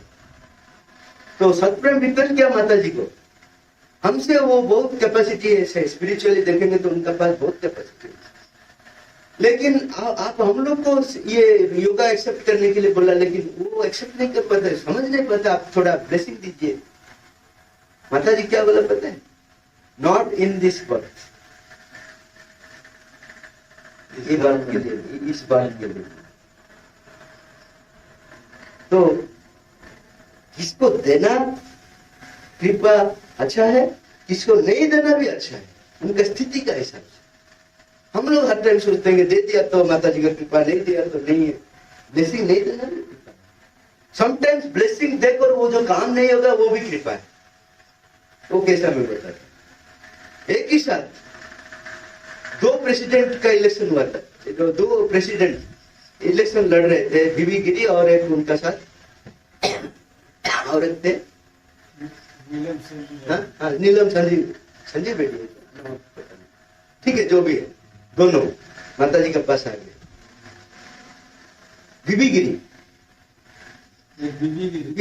तो सतप्रेम रिक्वेस्ट किया माता जी को, हमसे वो बहुत कैपेसिटी है, स्पिरिचुअली देखेंगे तो उनका पास बहुत कैपेसिटी है, लेकिन आप हम लोग को ये योगा एक्सेप्ट करने के लिए बोला, लेकिन वो एक्सेप्ट नहीं कर पाते, समझ नहीं पाते, आप थोड़ा ब्लेसिंग दीजिए। माता जी क्या बोला पता है? नॉट इन दिस बर्थ, ये बात के लिए, इस बात के लिए। तो किसको देना कृपा अच्छा है, किसको नहीं देना भी अच्छा है, उनका स्थिति का हिसाब से। हम लोग हर टाइम सोचते हैं दे दिया तो माता जी का कृपा, नहीं दिया तो नहीं है। ब्लेसिंग नहीं देना भी कृपा है। समटाइम्स ब्लेसिंग देकर वो जो काम नहीं होगा वो भी कृपा है। वो कैसा मैं बताता। एक ही साथ दो प्रेसिडेंट का इलेक्शन हुआ था, दो प्रेसिडेंट इलेक्शन लड़ रहे थे, बीबी गिरी और एक उनका साथ और एक थे नीलम संजीव बेटी, ठीक है, जो भी है, दोनों माता जी के पास आ गए। बीबी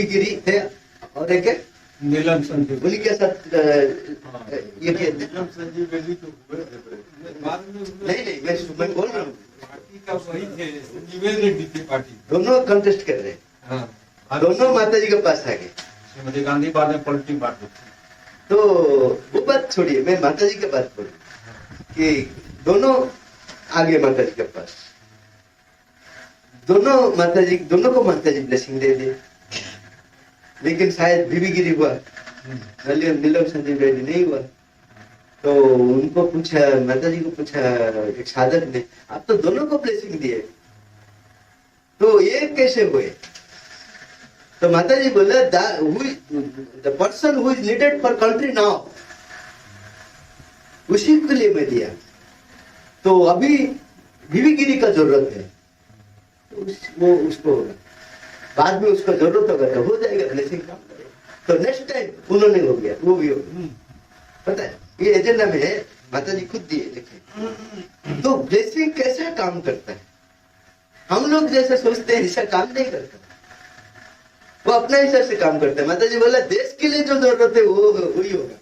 गिरी थे और एक है नीलम संजीव, उन्हीं के साथ ये किया। नीलम संजीव बेटी तो हुए थे बाद में। नहीं, मैं बोल रहा हूँ पार्टी का वही थे, संजीवन रेड्डी थी पार्टी, दोनों कंटेस्ट कर रहे हैं। हाँ, दोनों माता जी के पास आ गए। श्रीमती गांधी बाद में पॉलिटिक बात होती। तो वो बात छोड़िए, मैं माता जी की बात बोलूं कि दोनों आगे माता जी के पास, दोनों को माता जी ब्लेसिंग दे दिए, लेकिन शायद बीबी गिरी हुआ, नीलम संजीव रेड्डी नहीं हुआ। तो उनको पूछा, माता जी को पूछा एक साधक ने, आप तो दोनों को ब्लेसिंग दिए, तो ये कैसे हुए? तो माता जी बोले, the person who is needed for country now, उसी के लिए मैं दिया। तो अभी बीबी गिरी का जरूरत है, तो वो उसको होगा, बाद में उसको जरूरत होगा तो हो जाएगा, ब्लेसिंग काम करेगा। तो नेक्स्ट टाइम उन्होंने हो गया, वो भी हो गया। पता है ये एजेंडा में है, माता जी खुद दिए लिखे। तो ब्लेसिंग कैसा काम करता है? हम लोग जैसे सोचते हैं ऐसा काम नहीं करता, वो अपने हिसाब से काम करते हैं। माता जी बोला देश के लिए जो जरूरत है वो वही होगा।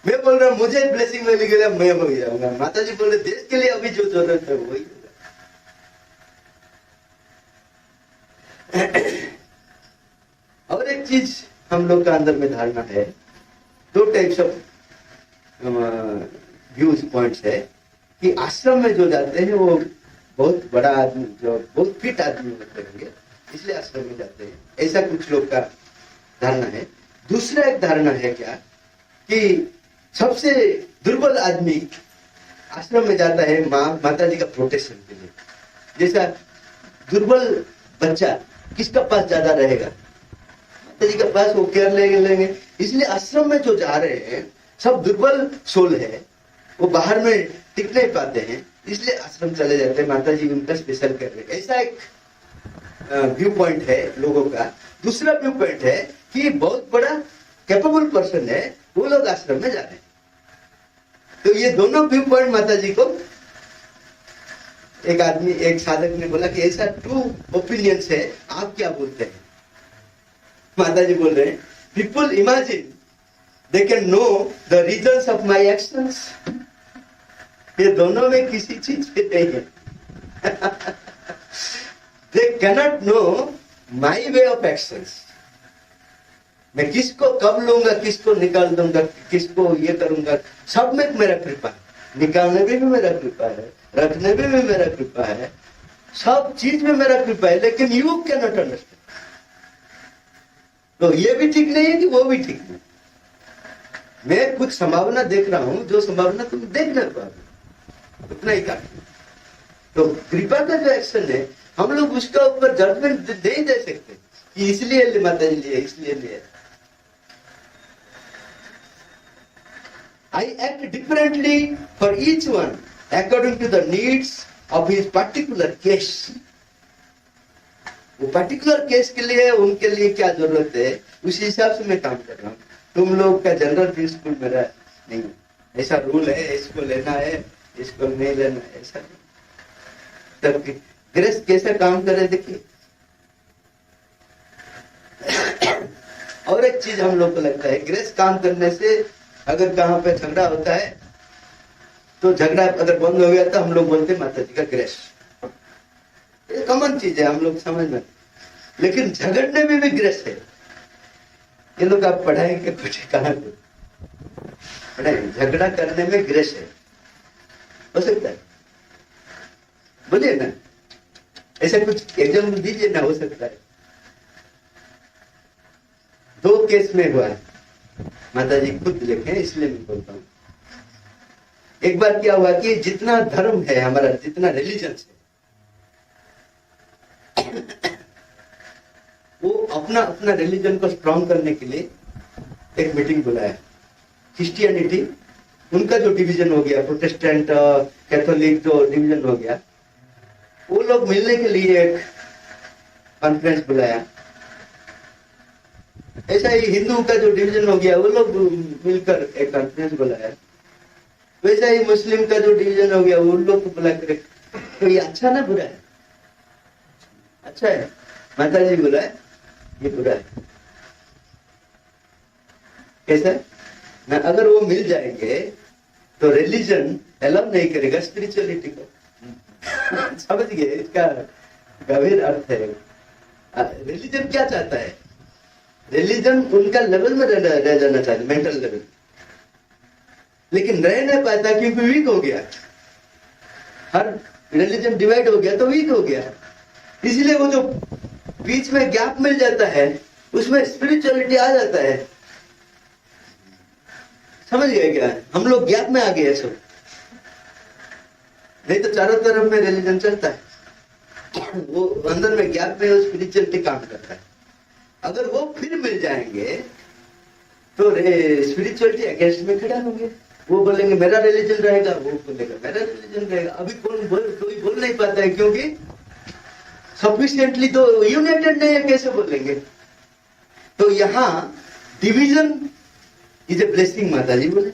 मैं बोल रहा हूँ मुझे ब्लेसिंग मिल गया, मैं हो जाऊंगा। माता जी बोले देश के लिए अभी जो जरूरत है वही होगा। और एक चीज हम लोग का अंदर में धारणा है, दो टाइप्स ऑफ व्यूज पॉइंट्स है कि आश्रम में जो जाते हैं वो बहुत बड़ा आदमी, जो बहुत फिट आदमी होते होंगे, इसलिए आश्रम में जाते हैं, ऐसा कुछ लोग का धारणा है। दूसरा एक धारणा है क्या कि सबसे दुर्बल आदमी आश्रम में जाता है माता जी का प्रोटेक्शन के लिए। जैसा दुर्बल बच्चा किसका पास ज्यादा रहेगा? माता जी के पास, वो केयर लेंगे। इसलिए आश्रम में जो जा रहे हैं सब दुर्बल सोल है, वो बाहर में टिक नहीं पाते हैं, इसलिए आश्रम चले जाते हैं, माता जी उनका स्पेशल कर रहे हैं। ऐसा एक व्यू पॉइंट है लोगों का। दूसरा व्यू पॉइंट है कि बहुत बड़ा कैपेबल पर्सन है, वो लोग आश्रम में जा रहे हैं। तो ये दोनों व्यू पॉइंट माता जी को, एक साधक ने बोला कि ऐसा 2 ओपिनियंस है, आप क्या बोलते हैं? माता जी बोल रहे हैं, people imagine they can know the reasons of my actions ये दोनों में किसी चीज पे नहीं है। They cannot know my way of actions. मैं किसको कब लूंगा, किसको निकाल दूंगा, किसको ये करूंगा, सब में मेरा कृपा है। निकालने में भी मेरा कृपा है, रखने में भी मेरा कृपा है, सब चीज में मेरा कृपा है। लेकिन यू कैन नॉट अंडरस्टैंड। तो ये भी ठीक नहीं है कि वो भी ठीक नहीं। मैं कुछ संभावना देख रहा हूं, जो संभावना तुम देख नहीं पा रहे, उतना ही काफी। तो कृपा का जो एक्शन है, हम लोग उसका ऊपर जजमेंट नहीं दे सकते कि इसलिए माता जी लिए, इसलिए लिए। I act differently for each one according to the needs of his particular case. वो पर्टिकुलर केस के लिए उनके लिए क्या जरूरत है, उस हिसाब से मैं काम कर रहा हूँ। तुम लोग का जनरल प्रिंसिपल मेरा नहीं है, ऐसा रूल है, इसको लेना है, इसको नहीं लेना है, ऐसा नहीं। तब ग्रेस कैसे काम करे देखिए। और एक चीज हम लोग को लगता है, ग्रेस काम करने से अगर कहाँ पे झगड़ा होता है तो झगड़ा अगर बंद हो गया तो हम लोग बोलते माता जी का ग्रेस। ये कॉमन चीज है, हम लोग समझ में। लेकिन झगड़ने में भी ग्रेस है। ये लोग आप पढ़ाएंगे कुछ कहाँ पे पढ़ाएंगे, झगड़ा करने में ग्रेस है, हो सकता है? बोलिए ना, ऐसा कुछ एग्जाम्पल दीजिए ना, हो सकता है। 2 केस में हुआ है, माता जी खुद लिखे इसलिए मैं बोलता हूँ। एक बार क्या हुआ कि जितना धर्म है हमारा, जितना रिलीजन है, वो अपना अपना रिलीजन को स्ट्रॉन्ग करने के लिए एक मीटिंग बुलाया। क्रिश्चियनिटी उनका जो डिवीजन हो गया, प्रोटेस्टेंट कैथोलिक जो डिवीजन हो गया, वो लोग मिलने के लिए एक कॉन्फ्रेंस बुलाया। ऐसा ही हिंदू का जो डिवीजन हो गया, वो लोग मिलकर एक कॉन्फ्रेंस बुलाया। वैसा ही मुस्लिम का जो डिवीजन हो गया, वो लोग को बुला कर। तो ये अच्छा ना बुरा है? अच्छा है। माता जी बुरा है, ये बुरा है। कैसा ना, अगर वो मिल जाएंगे तो रिलीजन अलाउ नहीं करेगा स्पिरिचुअलिटी को। समझ गए? इसका गंभीर अर्थ है। रिलीजन क्या चाहता है? रिलीजन उनका लेवल में रह जाना चाहता है, मेंटल लेवल, लेकिन रह नहीं पाता क्योंकि वीक हो गया। हर रिलीजन डिवाइड हो गया तो वीक हो गया। इसलिए वो जो बीच में गैप मिल जाता है, उसमें स्पिरिचुअलिटी आ जाता है। समझ गए क्या? हम लोग गैप में आ गए सब, नहीं तो चारों तरफ में रिलीजन चलता है। वो अंदर में गैप में स्पिरिचुअलिटी काम करता है। अगर वो फिर मिल जाएंगे तो स्पिरिचुअलिटी अगेंस्ट में खड़ा होंगे। वो बोलेंगे मेरा रिलीजन रहेगा, वो बोलेगा मेरा रिलीजन रहेगा। अभी कोई बोल नहीं पाता है, क्योंकि सफिशिएंटली तो यूनाइटेड नहीं है, कैसे बोलेंगे? तो यहाँ डिवीजन इज ए ब्लेसिंग, माता जी बोले।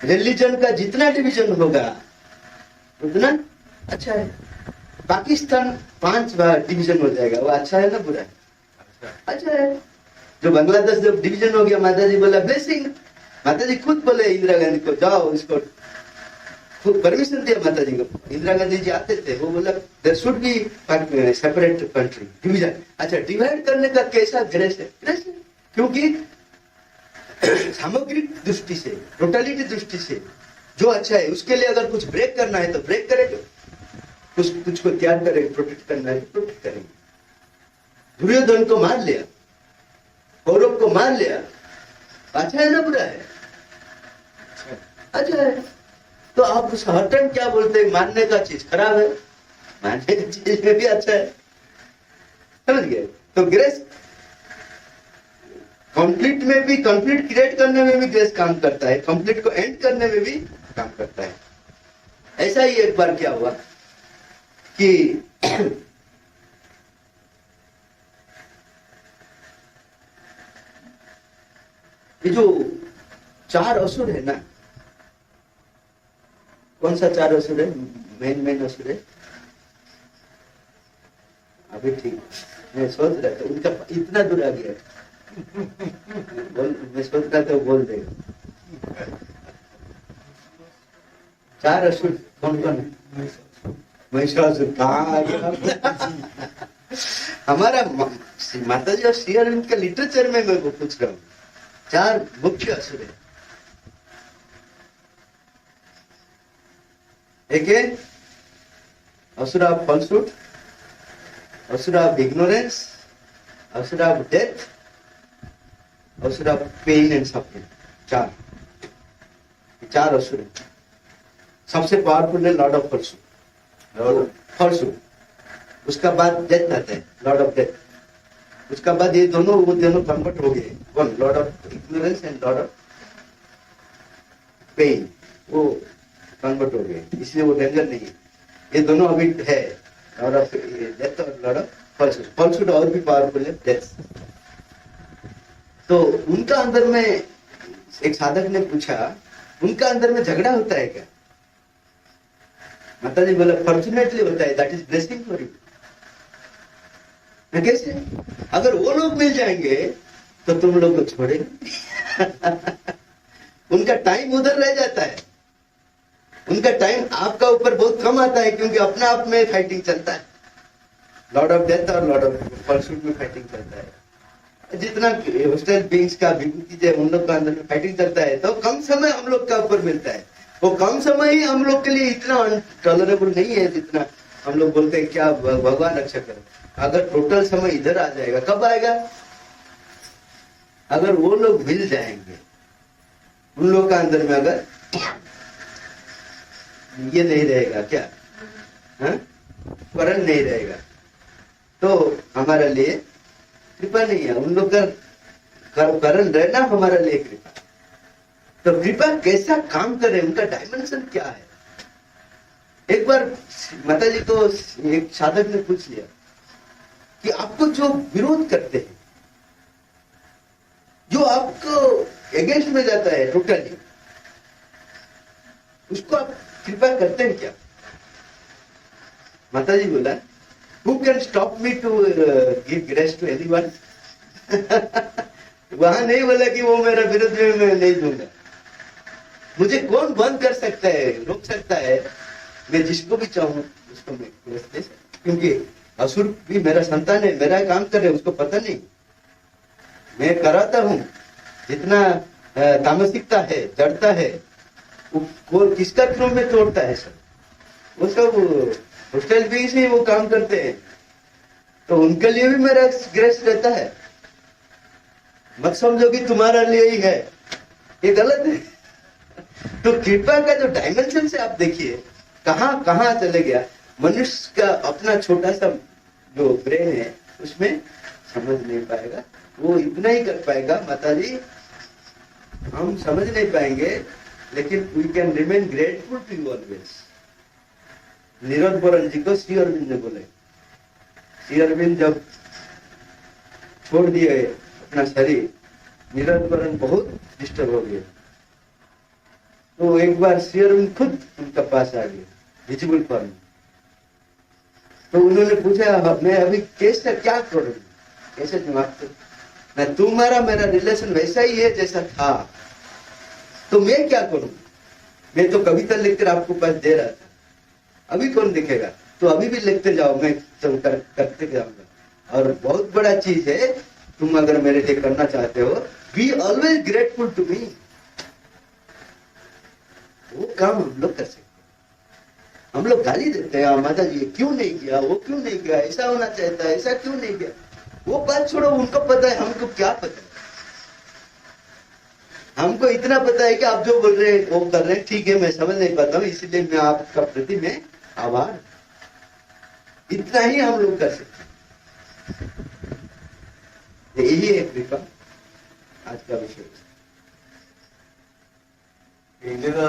रिलीजन का जितना डिवीजन होगा उतना अच्छा है। पाकिस्तान 5 बार डिवीजन हो जाएगा, वो अच्छा है ना बुरा है? अच्छा है। जो बांग्लादेश जब डिवीजन हो गया, माता जी बोला ब्लेसिंग। माता जी खुद बोले इंदिरा गांधी को, जाओ इसको, खुद परमिशन दिया माता जी को। इंदिरा गांधी जी आते थे, वो बोला there should be separate country, division. अच्छा, डिवाइड करने का कैसा ग्रेस है? ग्रेस है क्योंकि सामग्रिक दृष्टि से, टोटलिटी दृष्टि से जो अच्छा है उसके लिए अगर कुछ ब्रेक करना है तो ब्रेक करेंगे, कुछ को त्याग करेंगे, प्रोटेक्ट करना है तो प्रोटेक्ट करेंगे। दुर्योधन को मार लिया, कौरव को मार लिया, अच्छा है ना बुरा है? अच्छा है। तो आप उस हर टाइम क्या बोलते हैं, मारने का चीज खराब है, मारने की चीज में भी अच्छा है। समझ गए? तो ग्रेस कॉन्फ्लिक्ट में भी, कॉन्फ्लिक्ट क्रिएट करने में भी ग्रेस काम करता है, कॉन्फ्लिक्ट को एंड करने में भी काम करता है। ऐसा ही एक बार क्या हुआ कि ये जो 4 असुर है ना, कौन सा 4 असुर है? मेन असुर है। अभी ठीक मैं सोच रहा था, उनका इतना दूर आ गया। मैं सोच रहा था बोल देगा। चार असुर कौन कौन है? महिषासुर कहाँ आ गया? हमारा माता जी और श्री अरविंद का लिटरेचर में मैं वो पूछ रहा हूँ, चार मुख्य असुर है। एक है असुर ऑफ फॉल्सहुड, असुर ऑफ इग्नोरेंस, असुर ऑफ डेथ, असुर ऑफ पेन एंड सफरिंग। चार असुर है। सबसे पावरफुल है लॉर्ड ऑफ फॉल्सहुड, उसका बाद डेथ आता है, लॉर्ड ऑफ डेथ। उसका बाद ये दोनों वो दोनों कन्वर्ट हो गए, कौन? Lord of ignorance and lord of pain, वो कन्वर्ट हो गए, इसलिए वो डेंजर नहीं है। ये दोनों अभी है, लॉर्ड ऑफ डेथ और लॉर्ड ऑफ फॉल्सहुड। फॉल्सहुड और भी पावरफुल है डेथ। तो उनका अंदर में एक साधक ने पूछा, उनका अंदर में झगड़ा होता है क्या? माता जी बोला फॉर्चुनेटली होता है, that is blessing for you. कैसे? अगर वो लोग मिल जाएंगे तो तुम लोग को छोड़ेंगे। उनका टाइम उधर रह जाता है, उनका टाइम आपका ऊपर बहुत कम आता है, क्योंकि अपने आप में फाइटिंग चलता है। लॉर्ड ऑफ डेथ और लॉर्ड ऑफ फॉल्सहुड में फाइटिंग चलता है। जितना हॉस्टल बींग्स का विभूति जो उन लोग का अंदर में फाइटिंग चलता है, तो कम समय हम लोग का ऊपर मिलता है। वो कम समय ही हम लोग के लिए इतना टॉलरेबल नहीं है जितना हम लोग बोलते हैं क्या भगवान रक्षा करे। अगर टोटल समय इधर आ जाएगा, कब आएगा? अगर वो लोग मिल जाएंगे, उन लोग का अंदर में अगर ये नहीं रहेगा, क्या करण नहीं रहेगा, तो हमारे लिए कृपा नहीं है। उन लोग का करण रहना हमारे लिए कृपा। तो कृपा कैसा काम करे, उनका डायमेंशन क्या है? एक बार माता जी को एक साधक ने पूछ लिया कि आपको जो विरोध करते हैं, जो आपको अगेंस्ट में जाता है टोटली, उसको आप कृपा करते हैं क्या? माता जी बोला, Who can stop me to give grace to anyone? वहां नहीं बोला कि वो मेरा विरोध में मैं नहीं दूंगा। मुझे कौन बंद कर सकता है, रोक सकता है? मैं जिसको भी चाहूं उसको मैं ग्रेस दे सकता, क्योंकि असुर भी मेरा संतान है, मेरा काम करे, उसको पता नहीं। मैं कराता हूं, जितना तामसिकता है, जड़ता है, वो किसका थ्रू में तोड़ता है सब, वो सब हॉस्टल भी से वो काम करते हैं। तो उनके लिए भी मेरा ग्रेस रहता है। मत समझो कि तुम्हारा लिए ही है, ये गलत है। तो कृपा का जो डायमेंशन से आप देखिए कहां कहां चले गया। मनुष्य का अपना छोटा सा जो ब्रेन है उसमें समझ नहीं पाएगा, वो इतना ही कर पाएगा। माता जी हम समझ नहीं पाएंगे, लेकिन we can remain grateful to you always. Neeraj Boran ji को श्री अरविंद ने बोले, श्री अरविंद जब छोड़ दिए अपना शरीर, नीरज बोरन बहुत डिस्टर्ब हो गए। तो एक बार श्री अरविंद खुद उनका पास आ गए विजिबल फॉर्म। तो उन्होंने पूछा, मैं अभी कैसे क्या करूं, कैसे जवाब दूं? मैं तुम्हारा मेरा रिलेशन वैसा ही है जैसा था, तो मैं क्या करूं? मैं तो कविता लिखकर आपको पास दे रहा था, अभी कौन दिखेगा? तो अभी भी लिखते जाओ, मैं करते जाऊंगा। और बहुत बड़ा चीज है, तुम अगर मेरे लिए करना चाहते हो, be always grateful to me. वो काम हम लोग कर सकते हैं। हम लोग गाली देते हैं, माता जी क्यों नहीं किया, वो क्यों नहीं किया, ऐसा होना चाहता है, ऐसा क्यों नहीं किया। वो बात छोड़ो, उनको पता है, हमको क्या पता है। हमको इतना पता है कि आप जो बोल रहे हैं वो कर रहे हैं, ठीक है, मैं समझ नहीं पाता हूँ, इसलिए मैं आपका प्रति में आभार। इतना ही हम लोग कर सकते हैं। यही है कृपा आज का विषय। एक जगह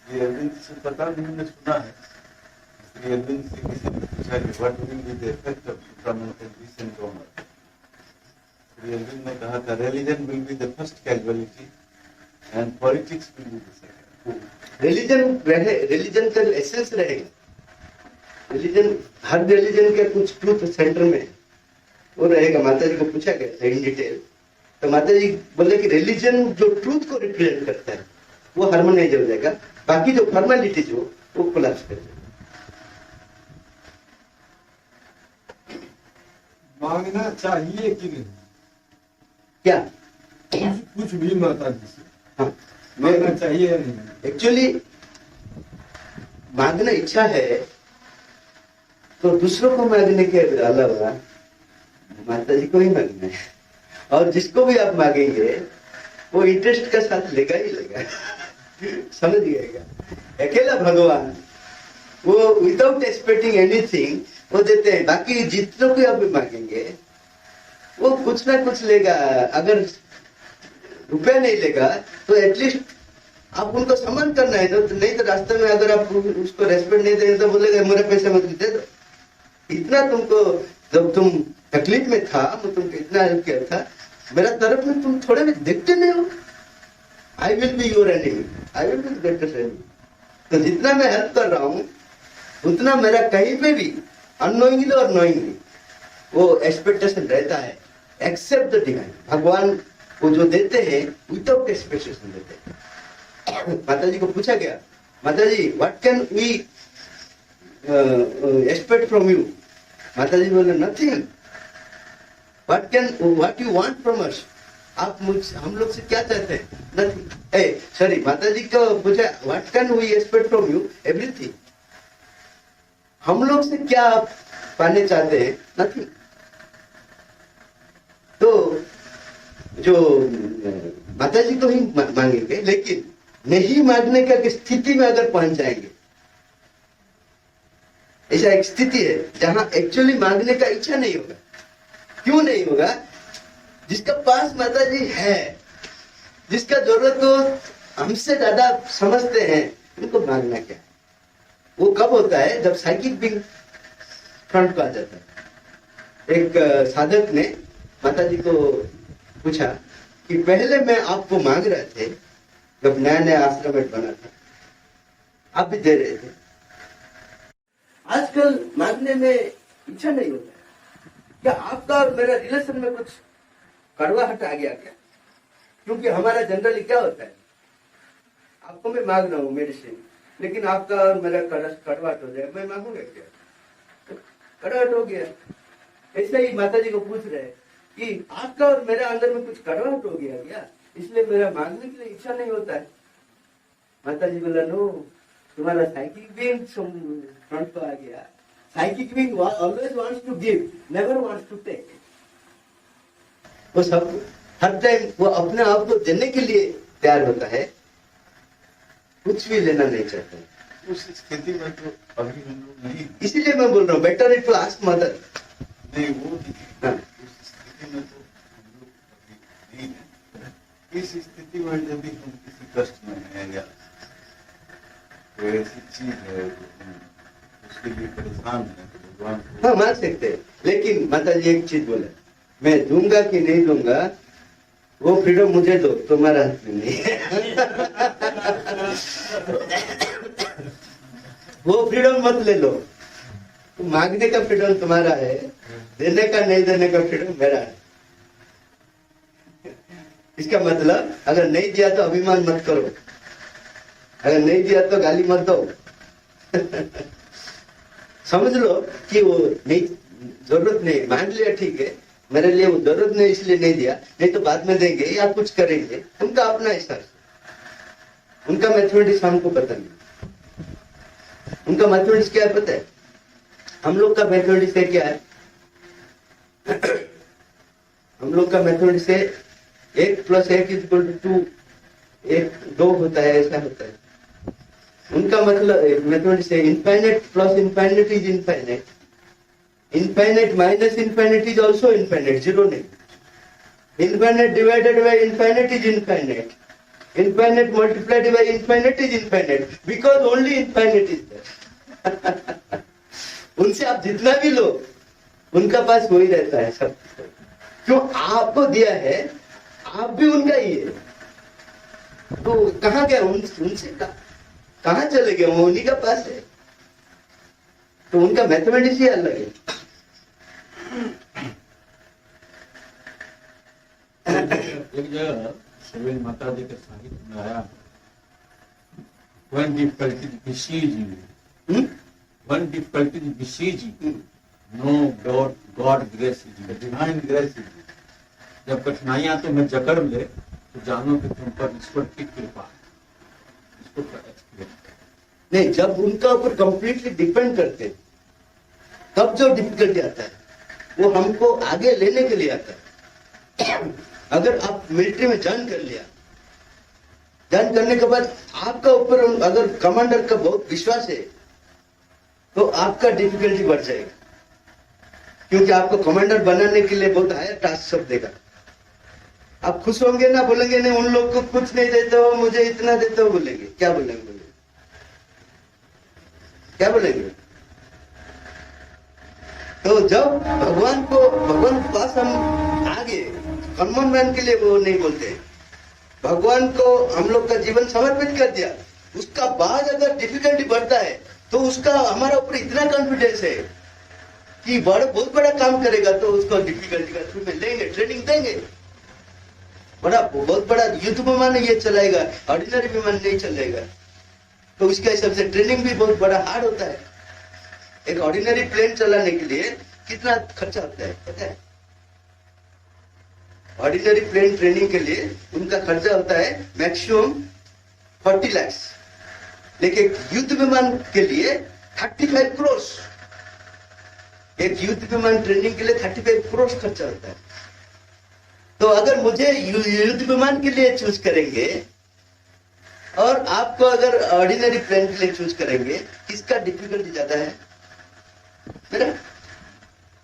श्री अरविंद से पता नहीं, मैंने सुना है, श्री अरविंद से किसी ने पूछा कि what will be the effect of supramental peace and commerce. Shri Aurobindo ने कहा था, religion will be the first casualty and politics will be the second. Religion का एसेंस रहेगा। रिलीजन, हर रिलीजन के कुछ ट्रूथ सेंटर में वो रहेगा। माता जी को पूछा गया इन डिटेल, तो माता जी बोले कि रिलीजन जो ट्रूथ को रिप्रेजेंट करता है वो हार्मोनाइज हो जाएगा, बाकी जो फॉर्मेलिटीज हो वो कोलैप्स कर जाएगा। मांगना चाहिए कि नहीं, क्या कुछ भी माता जी से हाँ, मांगना चाहिए या नहीं? एक्चुअली मांगना इच्छा है तो दूसरों को मांगने के अलावा माता जी को ही मांगना है, और जिसको भी आप मांगेंगे वो इंटरेस्ट के साथ लेगा ही लेगा। समझ गएगा। अकेला भगवान वो विदाउट एक्सपेक्टिंग एनीथिंग वो देते हैं, बाकी जितनों को आप मांगेंगे वो कुछ ना कुछ लेगा। अगर रुपया नहीं लेगा तो एटलीस्ट आप उनको सम्मान करना है, तो नहीं तो रास्ते में अगर आप उसको रेस्पेक्ट नहीं देंगे तो बोलेगा मेरे पैसे मत दे दो। इतना तुमको जब तुम तकलीफ में था मैं तुमको इतना हेल्प किया था, मेरा तरफ में तुम थोड़े भी देखते नहीं हो। I will be your enemy, I will be greatest enemy. तो जितना मैं हेल्प कर रहा हूँ उतना मेरा कहीं पे भी अननोइंगली और नोइंगली वो एक्सपेक्टेशन रहता है। एक्सेप्ट द डिवाइन, भगवान को जो देते हैं विदाउट एक्सपेक्टेशन देते हैं। माता जी को पूछा गया, माता जी what can we expect from you? माता जी बोले nothing. What you want from us? आप हम लोग से क्या चाहते हैं? नथिंग। सॉरी, माता जी को पूछा what can we expect from you? Everything. हम लोग से क्या आप पाने चाहते हैं? नथिंग। तो जो माता जी को ही मांगेंगे, लेकिन नहीं मांगने का स्थिति में अगर पहुंच जाएंगे, ऐसा एक स्थिति है जहां एक्चुअली मांगने का इच्छा नहीं होगा। क्यों नहीं होगा? जिसका पास माता जी है, जिसका जरूरत हो हमसे ज्यादा समझते हैं, उनको मांगना क्या है? वो कब होता है? जब साइकिक बिंग फ्रंट को आ जाता है। एक साधक ने माता जी को पूछा कि पहले मैं आपको मांग रहे थे, जब नया नया आश्रम बना था आप भी दे रहे थे, आजकल मांगने में इच्छा नहीं होता है। क्या आपका और मेरा रिलेशन में कुछ कड़वाहट आ गया क्या? क्योंकि हमारा जनरली क्या होता है, आपको मैं मांग रहा हूँ मेडिसिन, लेकिन आपका और मेरा कड़वाहट हो जाए, मैं मांगूंगा क्या? कड़वाहट हो गया। ऐसे ही माता जी को पूछ रहे कि आपका और मेरा अंदर में कुछ कड़वाहट हो गया क्या, इसलिए मेरा मांगने के लिए इच्छा नहीं होता है। माता जी बोला नो, तुम्हारा साइकिक बीइंग फ्रंट को आ गया। Psychic being always wants to give, never wants to take. वो सब हर टाइम वो अपने आप को देने के लिए तैयार होता है, कुछ भी लेना नहीं चाहता। उस स्थिति में तो अभी हम लोग नहीं, इसीलिए मैं बोल रहा हूँ better it to ask mother. नहीं वो नहीं। हाँ। उस स्थिति में तो हम लोग अभी नहीं है। इस स्थिति में यदि हम किसी कष्ट में हैं या कोई ऐसी चीज है जो हम उसके लिए परेशान है, तो भगवान को हाँ मांग सकते हैं, लेकिन माता जी एक चीज बोले, मैं दूंगा कि नहीं दूंगा वो फ्रीडम मुझे दो, तुम्हारा हाथ में नहीं है। वो फ्रीडम मत ले लो। मांगने का फ्रीडम तुम्हारा है, देने का नहीं देने का फ्रीडम मेरा है। इसका मतलब अगर नहीं दिया तो अभिमान मत करो, अगर नहीं दिया तो गाली मत दो। समझ लो कि वो नहीं, जरूरत नहीं, मांग लिया ठीक है, मेरे लिए वो जरूरत नहीं इसलिए नहीं दिया, नहीं तो बाद में देंगे या कुछ करेंगे, उनका अपना हिसाब, उनका मैथमेटिक्स हमको पता नहीं। उनका मैथमेटिक्स क्या है पता है? हम लोग का मैथमेटिक्स क्या है? हम लोग का मैथमेटिक्स है 1 + 1 = 2, 1 2 होता है, ऐसा होता है। उनका मतलब मैथमेटिक्स है infinite plus infinite is infinite, infinite minus infinite is also infinite, zero नहीं। Infinite divided by infinite is infinite, infinite multiplied by infinite is infinite, because only infinite is there. उनसे आप जितना भी लो उनका पास वही रहता है सब। क्यों? आपको दिया है, आप भी उनका ही है। तो कहाँ गया उनसे कहाँ चले गए? वो उन्हीं का पास है। तो उनका मैथमेटिक्स ही अलग है। एक जगह सुबह माता जी के साहित्य में आया When difficulties besiege you, hmm? when difficulties besiege you, hmm. no God grace is The you. divine grace is it. जब कठिनाइयां तुम्हें जकड़ ले तो जानो कि तुम पर ईश्वर की कृपा है। इसको एक्सप्लेन करो। नहीं, जब उनका ऊपर कंप्लीटली डिपेंड करते हैं, तब जो डिफिकल्टी आता है वो हमको आगे लेने के लिए आता है। अगर आप मिलिट्री में ज्वाइन कर लिया, ज्वाइन करने के बाद आपका ऊपर अगर कमांडर का बहुत विश्वास है तो आपका डिफिकल्टी बढ़ जाएगा, क्योंकि आपको कमांडर बनाने के लिए बहुत हायर टास्क सब देगा। आप खुश होंगे ना, बोलेंगे नहीं उन लोग को कुछ नहीं देते हो, मुझे इतना देते हो, बोलेंगे क्या बोलेंगे? क्या बोलेंगे? तो जब भगवान के पास हम आगे कॉमन मैन के लिए वो नहीं बोलते, भगवान को हम लोग का जीवन समर्पित कर दिया, उसका बाद अगर डिफिकल्टी बढ़ता है तो उसका हमारा ऊपर इतना कॉन्फिडेंस है कि बहुत बड़ा काम करेगा, तो उसको डिफिकल्टी का थ्रू में लेंगे, ट्रेनिंग देंगे, बहुत बड़ा युद्ध विमान ये चलाएगा, ऑर्डिनरी विमान नहीं चलेगा। तो उसके हिसाब से ट्रेनिंग भी बहुत बड़ा हार्ड होता है। एक ऑर्डिनरी प्लेन चलाने के लिए कितना खर्चा होता है पता है? ऑर्डिनरी प्लेन ट्रेनिंग के लिए उनका खर्चा होता है मैक्सिमम 40 लाख, लेकिन युद्ध विमान के लिए 35 करोड़। एक युद्ध विमान ट्रेनिंग के लिए 35 करोड़ खर्चा होता है। तो अगर मुझे युद्ध विमान के लिए चूज करेंगे और आपको अगर ऑर्डिनरी प्लेन के लिए चूज करेंगे, किसका डिफिकल्टी ज्यादा है? मेरा।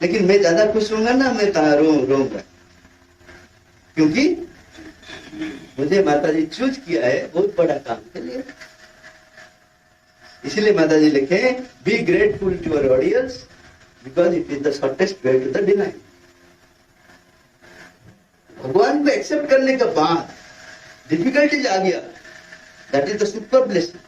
लेकिन मैं ज्यादा खुश होऊंगा ना, मैं कहा रोऊंगा, क्योंकि मुझे माताजी चूज किया है बहुत बड़ा काम के लिए। इसलिए माताजी लिखे, be grateful to your audience because it is the shortest way to the divine. भगवान को एक्सेप्ट करने के बाद डिफिकल्टीज आ गया, that is the super blessing.